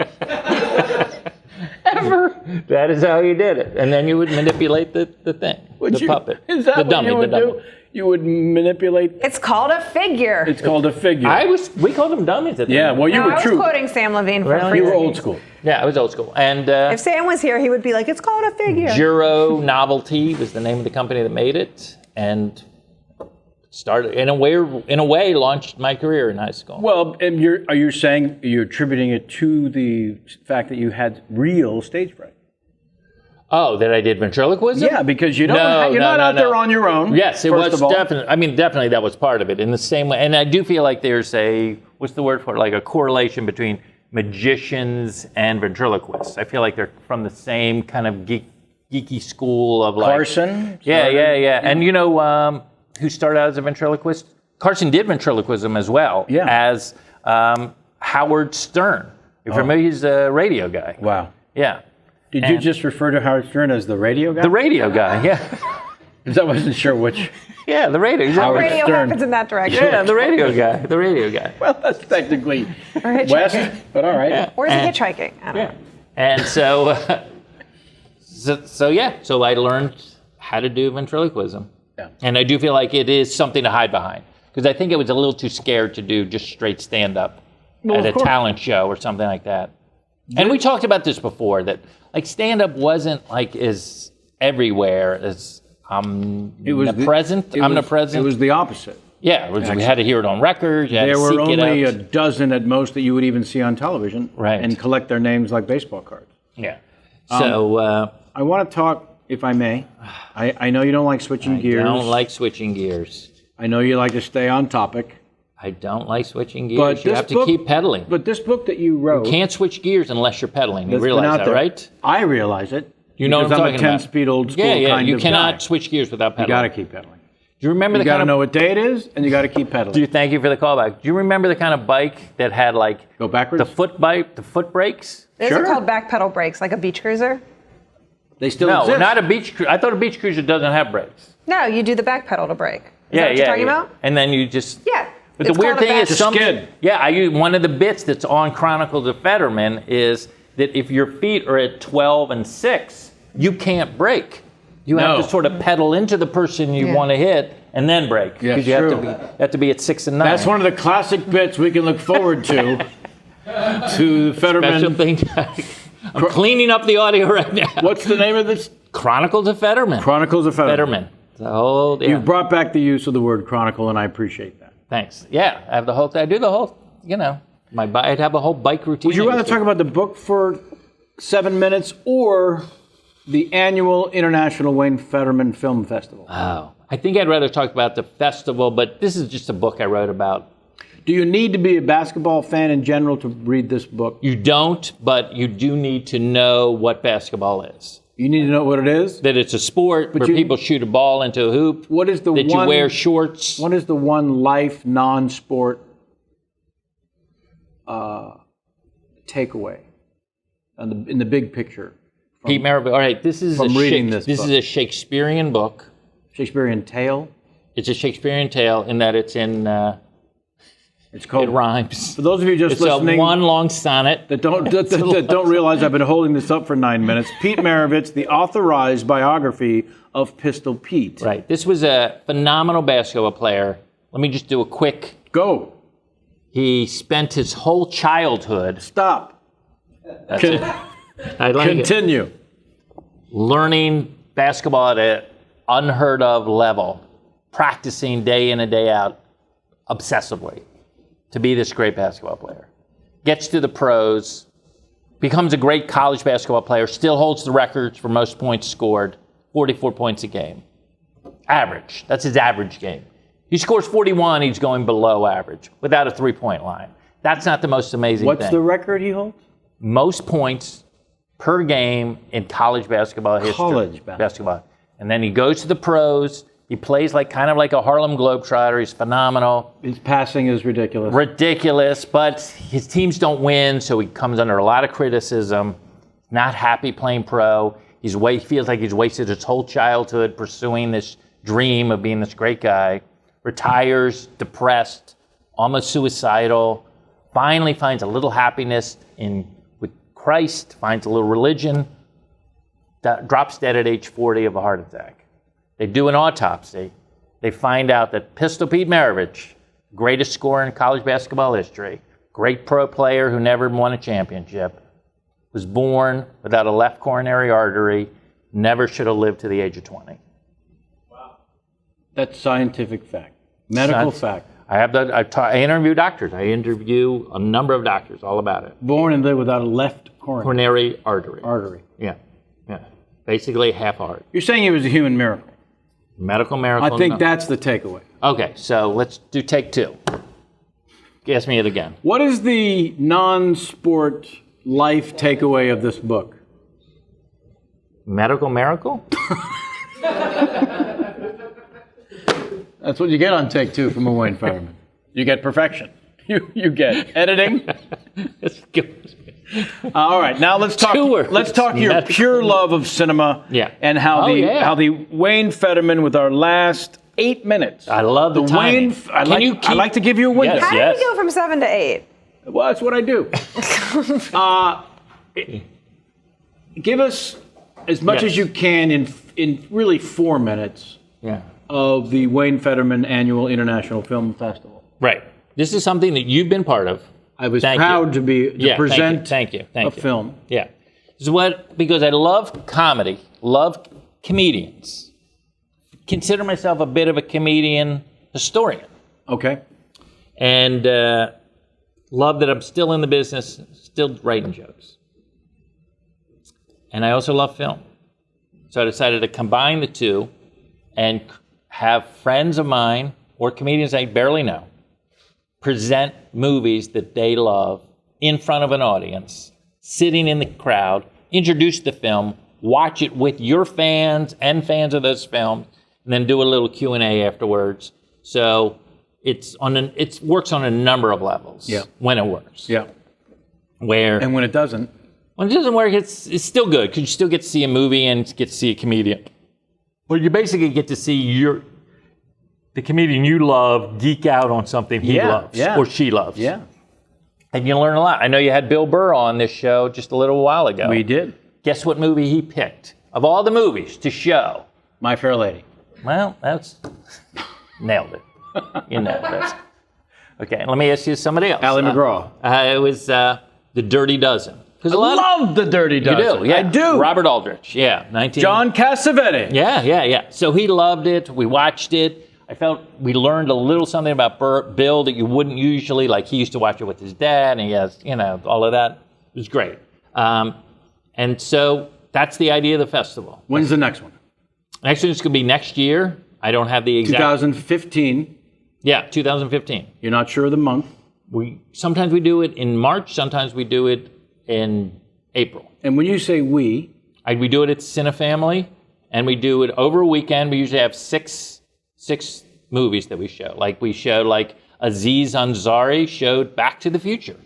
Ever. That is how you did it. And then you would manipulate the thing, puppet. Is that the what dummy, you would the dummy. do? You would manipulate. It's called a figure. It's called a figure. We called them dummies at the Yeah, time. well, you No, were I was true. quoting Sam Levine for Really? You were Freezing. old school. Yeah, I was old school. And If Sam was here, he would be like, it's called a figure. Juro Novelty was the name of the company that made it. And started in a way launched my career in high school. Well, and are you saying you're attributing it to the fact that you had real stage fright? Oh, that I did ventriloquism? Yeah, because you're not out there on your own. Yes, it first was of all. definitely. I mean, definitely that was part of it. In the same way, and I do feel like there's what's the word for it? Like a correlation between magicians and ventriloquists. I feel like they're from the same kind of geeky school of like Carson. Yeah. And you know who started out as a ventriloquist? Carson did ventriloquism as well as Howard Stern. If you're familiar, he's a radio guy. Wow. Yeah. Did you just refer to Howard Stern as the radio guy? The radio guy, yeah. Because I wasn't sure which. Yeah, the radio. Howard Radio Stern. happens in that direction. Yeah, the radio guy. The radio guy. Well, that's technically hitchhiking. west, but all right. Or is he hitchhiking? I don't know. And so I learned how to do ventriloquism. Yeah. And I do feel like it is something to hide behind. Because I think I was a little too scared to do just straight stand-up at a talent show or something like that. And we talked about this before, that like stand-up wasn't like as everywhere as omnipresent. It was the opposite. Yeah, we had to hear it on record. There were only a dozen at most that you would even see on television, Right. and collect their names like baseball cards. Yeah. So I want to talk, if I may. I know you don't like switching gears. I don't like switching gears. I know you like to stay on topic. I don't like switching gears. But You this have to book- keep pedaling. But this book that you wrote, You can't switch gears unless you're pedaling. You that's been realize out that, there. right? I realize it. You know what I'm because talking I'm a about. 10-speed old school Yeah, kind you of cannot guy. switch gears without You pedaling. got to keep pedaling. Do you remember You the got kind to of... know what day it is, and you got to keep pedaling. Thank you for the callback. Do you remember the kind of bike that had like... Go backwards? The foot brakes? Those Sure. are called back pedal brakes, like a beach cruiser. They still No, exist. not a beach cruiser. I thought a beach cruiser doesn't have brakes. No, you do the back pedal to brake. Is that what you're talking about? And then you just... Yeah. But It's the weird called a thing back- is, some skid. Yeah, I use one of the bits that's on Chronicles of Federman is that if your feet are at 12 and 6, you can't brake. You have No. to sort of pedal into the person you Yeah. want to hit and then brake. Yeah, Because you have true. to have to be at 6 and 9. That's one of the classic bits we can look forward to. To the special Federman. thing. I'm cleaning up the audio right now. What's the name of this? Chronicles of Federman. Chronicles of Federman. Federman. The whole, yeah. You've brought back the use of the word chronicle, and I appreciate that. Thanks. Yeah, I have the whole. I do the whole. You know, I'd have a whole bike routine. Would you rather talk about the book for 7 minutes or the annual International Wayne Federman Film Festival? Oh, I think I'd rather talk about the festival, but this is just a book I wrote about. Do you need to be a basketball fan in general to read this book? You don't, but you do need to know what basketball is. You need to know what it is? That it's a sport where you- people shoot a ball into a hoop. What is the that one... you wear shorts. What is the one life non-sport takeaway in the big picture? Pete Marabou. All right, this is from reading this is book. a Shakespearean book. Shakespearean tale? It's a Shakespearean tale in that it's in. It's called... It rhymes. For those of you just It's listening... a one long sonnet. that don't realize I've been holding this up for 9 minutes. Pete Maravich, the authorized biography of Pistol Pete. Right. This was a phenomenal basketball player. Let me just do a quick. Go. He spent his whole childhood. Stop. That's it. I like it. Continue. Learning basketball at an unheard of level, practicing day in and day out obsessively to be this great basketball player. Gets to the pros, becomes a great college basketball player, still holds the records for most points scored, 44 points a game. Average. That's his average game. He scores 41, he's going below average without a three-point line. That's not the most amazing What's thing. the record he holds? Most points per game in college basketball history. College basketball. And then he goes to the pros. He plays kind of like a Harlem Globetrotter. He's phenomenal. His passing is ridiculous. Ridiculous, but his teams don't win, so he comes under a lot of criticism. Not happy playing pro. He feels like he's wasted his whole childhood pursuing this dream of being this great guy. Retires, depressed, almost suicidal. Finally finds a little happiness with Christ, finds a little religion. Drops dead at age 40 of a heart attack. They do an autopsy. They find out that Pistol Pete Maravich, greatest scorer in college basketball history, great pro player who never won a championship, was born without a left coronary artery, never should have lived to the age of 20. That's scientific fact. Medical fact. I interview doctors. I interview a number of doctors all about it. Born and live without a left coronary Coronary artery. artery. Yeah. Basically half heart. You're saying it was a human miracle. Medical miracle. I think no. that's the takeaway. Okay, so let's do take 2. Ask me it again. What is the non-sport life takeaway of this book? Medical miracle? That's what you get on take 2 from a Wayne Federman. You get perfection. You get editing. That's good. All right, now let's talk. 2 words. Let's talk your Medical. pure love of cinema. Yeah. And how Oh, the Wayne Federman with our last 8 minutes. I love the timing. I like to give you a window. Yes. How did we go from 7 to 8? Well, that's what I do. Give us as much Yes. as you can in really 4 minutes Yeah. of the Wayne Federman Annual International Film Festival. Right. This is something that you've been part of. I was Thank proud you. to present Thank you. a film. Yeah. This is because I love comedy, love comedians. Consider myself a bit of a comedian historian. Okay. And love that I'm still in the business, still writing jokes. And I also love film. So I decided to combine the two and have friends of mine or comedians I barely know present movies that they love in front of an audience, sitting in the crowd, introduce the film, watch it with your fans and fans of those films, and then do a little Q&A afterwards. So it works on a number of levels. Yeah. When it works. Yeah. Where And when it doesn't, when it doesn't work, it's still good because you still get to see a movie and get to see a comedian. Well, you basically get to see the comedian you love geek out on something he loves or she loves. yeah, And you learn a lot. I know you had Bill Burr on this show just a little while ago. we did. Guess what movie he picked? Of all the movies to show. My Fair Lady. Well, that's nailed it. You nailed it. Okay, let me ask you somebody else. Ally McGraw. It was The Dirty Dozen. I love The Dirty You Dozen. do, yeah. I do. Robert Aldrich, yeah. John Cassavetes. Yeah. So he loved it. We watched it. I felt we learned a little something about Bill that you wouldn't usually, like he used to watch it with his dad, and he has, all of that. It was great. And so that's the idea of the festival. When's the next one? Next one's going to be next year. I don't have the exact... 2015. Yeah, 2015. You're not sure of the month. Sometimes we do it in March. Sometimes we do it in April. And when you say we... We do it at Cinefamily, and we do it over a weekend. We usually have six movies that we show. Like we showed, Aziz Ansari showed Back to the Future.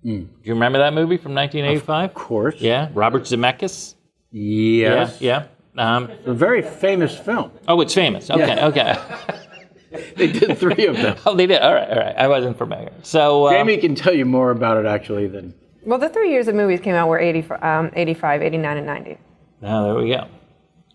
Do you remember that movie from 1985? Of course. Yeah. Robert Zemeckis. Yes. Yeah. It's a very famous film. Oh, it's famous. Okay. Okay. They did 3 of them. Oh, they did. All right. I wasn't familiar. So Jamie can tell you more about it, actually, than... Well, the 3 years of movies came out were 85, 89, and 90. Now there we go.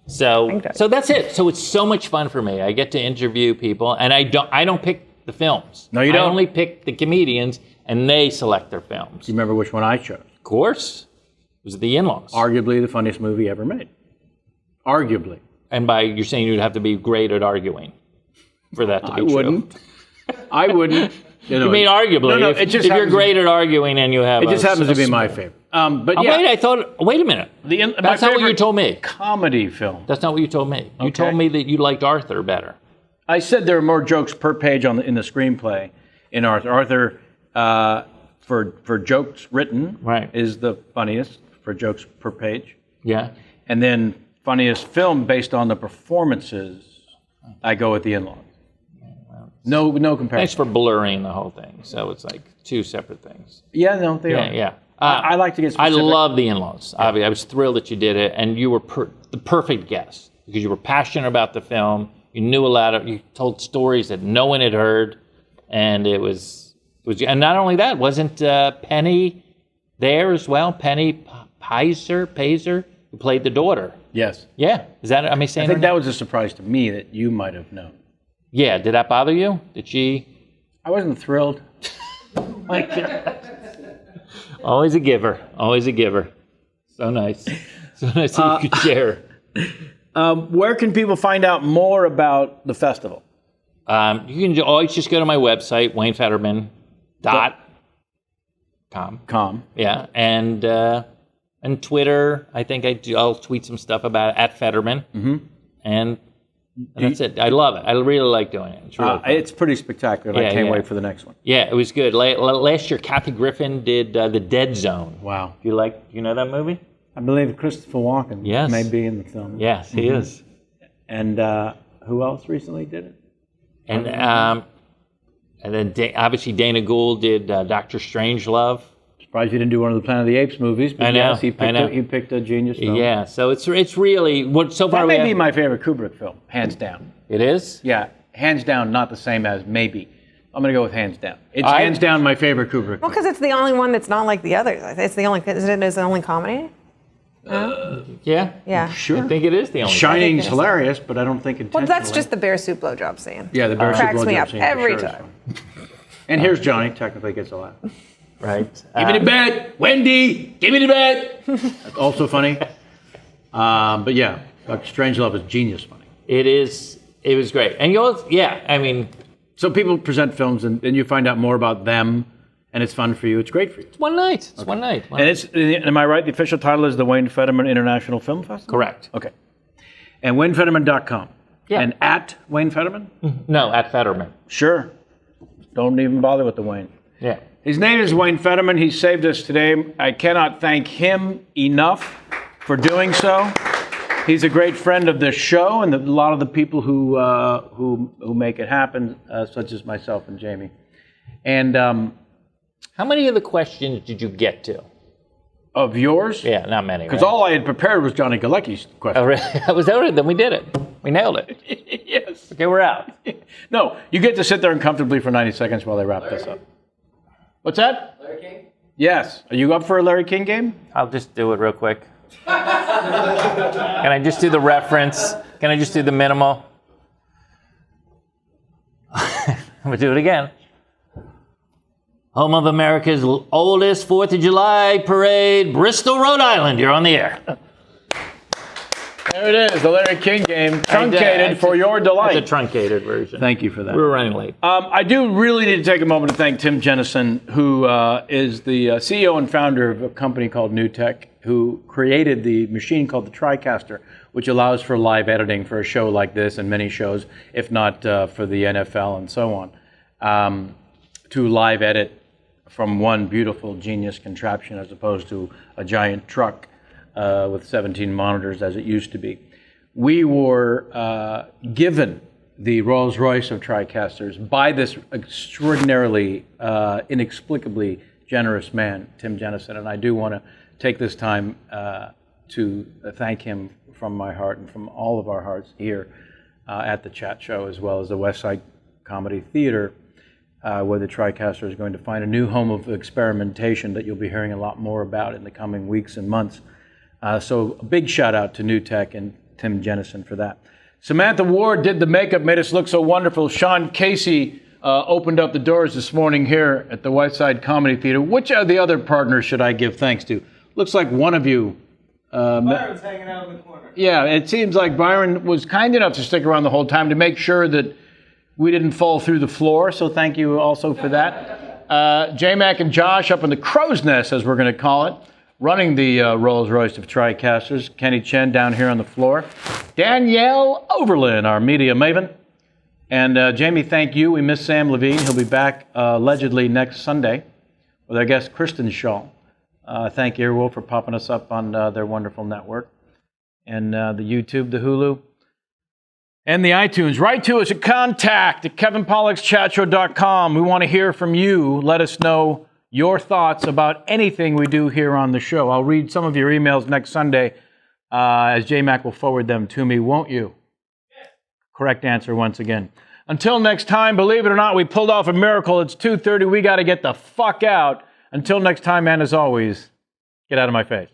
So that's it. So it's so much fun for me. I get to interview people, and I don't pick the films. No, you don't. I only pick the comedians, and they select their films. Do you remember which one I chose? Of course, it was The In-Laws. Arguably the funniest movie ever made. Arguably. And you're saying you'd have to be great at arguing for that to be true. I wouldn't. You mean arguably? No, if you're great at arguing and you have It just happens to be my favorite. But yeah. Wait a minute. That's not what you told me. Comedy film. That's not what you told me. You told me that you liked Arthur better. I said there are more jokes per page in the screenplay in Arthur. Arthur, for jokes written, is the funniest for jokes per page. Yeah. And then funniest film based on the performances, I go with The In-Laws. No comparison. Thanks for blurring the whole thing. So it's like 2 separate things. Yeah, no, they are. Yeah. I like to get specific. I love The In-Laws. Yeah. I was thrilled that you did it, and you were the perfect guest because you were passionate about the film. You knew a lot of. You told stories that no one had heard, and it was. And not only that, wasn't Penny there as well? Penny Pazer, who played the daughter. Yes. Yeah. Is that? Am I saying? I think that was a surprise to me that you might have known. Yeah. Did that bother you? Did she? I wasn't thrilled. Always a giver. Always a giver. So nice. So nice that you could share. Where can people find out more about the festival? You can always just go to my website, WayneFederman.com. Yeah. And Twitter. I think I'll tweet some stuff about it at Federman. Mm-hmm. And that's it. I love it. I really like doing it. It's really fun. It's pretty spectacular. I can't wait for the next one. Yeah, it was good. Last year, Kathy Griffin did The Dead Zone. Wow. You know that movie? I believe Christopher Walken may be in the film. Yes, he is. And who else recently did it? And then obviously Dana Gould did Doctor Strangelove. Surprised you didn't do one of the Planet of the Apes movies. But I know. Yes, he picked a genius film. Yeah, so it's really so far. That may be my favorite Kubrick film, hands down. It is? Yeah, hands down, not the same as maybe. I'm going to go with hands down. It's hands down my favorite Kubrick. Well, because it's the only one that's not like the others. It's the only. Is it the only comedy? Yeah. Yeah. Sure. I think it is the only. Shining's hilarious, but I don't think intentionally. Well, that's just the bear soup blowjob scene. Yeah, the bear soup cracks me blowjob up scene every for sure time. And here's Johnny, technically gets a laugh. Right. Give me the bed, Wendy. Give me the bed. That's also funny. But yeah, Dr. Strangelove is genius funny. It is. It was great, and I mean, so people present films, and you find out more about them, and it's fun for you. It's great for you. it's one night. It's one night. And it's, am I right? The official title is the Wayne Federman International Film Festival? Correct. Okay. And WayneFederman.com. Yeah. And at Wayne Federman? No, at Federman. Sure. Don't even bother with the Wayne. Yeah. His name is Wayne Federman. He saved us today. I cannot thank him enough for doing so. He's a great friend of this show and a lot of the people who make it happen, such as myself and Jamie. And how many of the questions did you get to? Of yours? Yeah, not many. Because right? all I had prepared was Johnny Galecki's question. Oh, really? Was that it? Then we did it. We nailed it. Yes. Okay, we're out. No, you get to sit there uncomfortably for 90 seconds while they wrap this up. What's that? Larry King? Yes. Are you up for a Larry King game? I'll just do it real quick. Can I just do the reference? Can I just do the minimal? I'm going to do it again. Home of America's oldest 4th of July parade, Bristol, Rhode Island. You're on the air. There it is, the Larry King game, truncated for your delight. It's a truncated version. Thank you for that. We were running late. I do really need to take a moment to thank Tim Jennison, who is the CEO and founder of a company called New Tech, who created the machine called the TriCaster, which allows for live editing for a show like this and many shows, if not for the NFL and so on, to live edit from one beautiful genius contraption as opposed to a giant truck with 17 monitors as it used to be. We were given the Rolls-Royce of TriCasters by this extraordinarily, inexplicably generous man, Tim Jennison, and I do want to take this time to thank him from my heart and from all of our hearts here at the Chat Show, as well as the West Side Comedy Theater, where the TriCaster is going to find a new home of experimentation that you'll be hearing a lot more about in the coming weeks and months. So a big shout out to New Tech and Tim Jennison for that. Samantha Ward did the makeup, made us look so wonderful. Sean Casey opened up the doors this morning here at the West Side Comedy Theater. Which of the other partners should I give thanks to? Looks like one of you. Byron's hanging out in the corner. Yeah, it seems like Byron was kind enough to stick around the whole time to make sure that we didn't fall through the floor, so thank you also for that. J-Mac and Josh up in the crow's nest, as we're going to call it, running the Rolls-Royce of TriCasters. Kenny Chen down here on the floor. Danielle Overland, our media maven. And Jamie, thank you. We miss Sam Levine. He'll be back allegedly next Sunday with our guest Kristen Shaw. Thank Earwolf for popping us up on their wonderful network. And the YouTube, the Hulu, and the iTunes. Write to us at contact@kevinpollakschatShow.com. We want to hear from you. Let us know your thoughts about anything we do here on the show. I'll read some of your emails next Sunday as J-Mac will forward them to me, won't you? Yes. Correct answer once again. Until next time, believe it or not, we pulled off a miracle. It's 2:30. We got to get the fuck out. Until next time, and as always, get out of my face.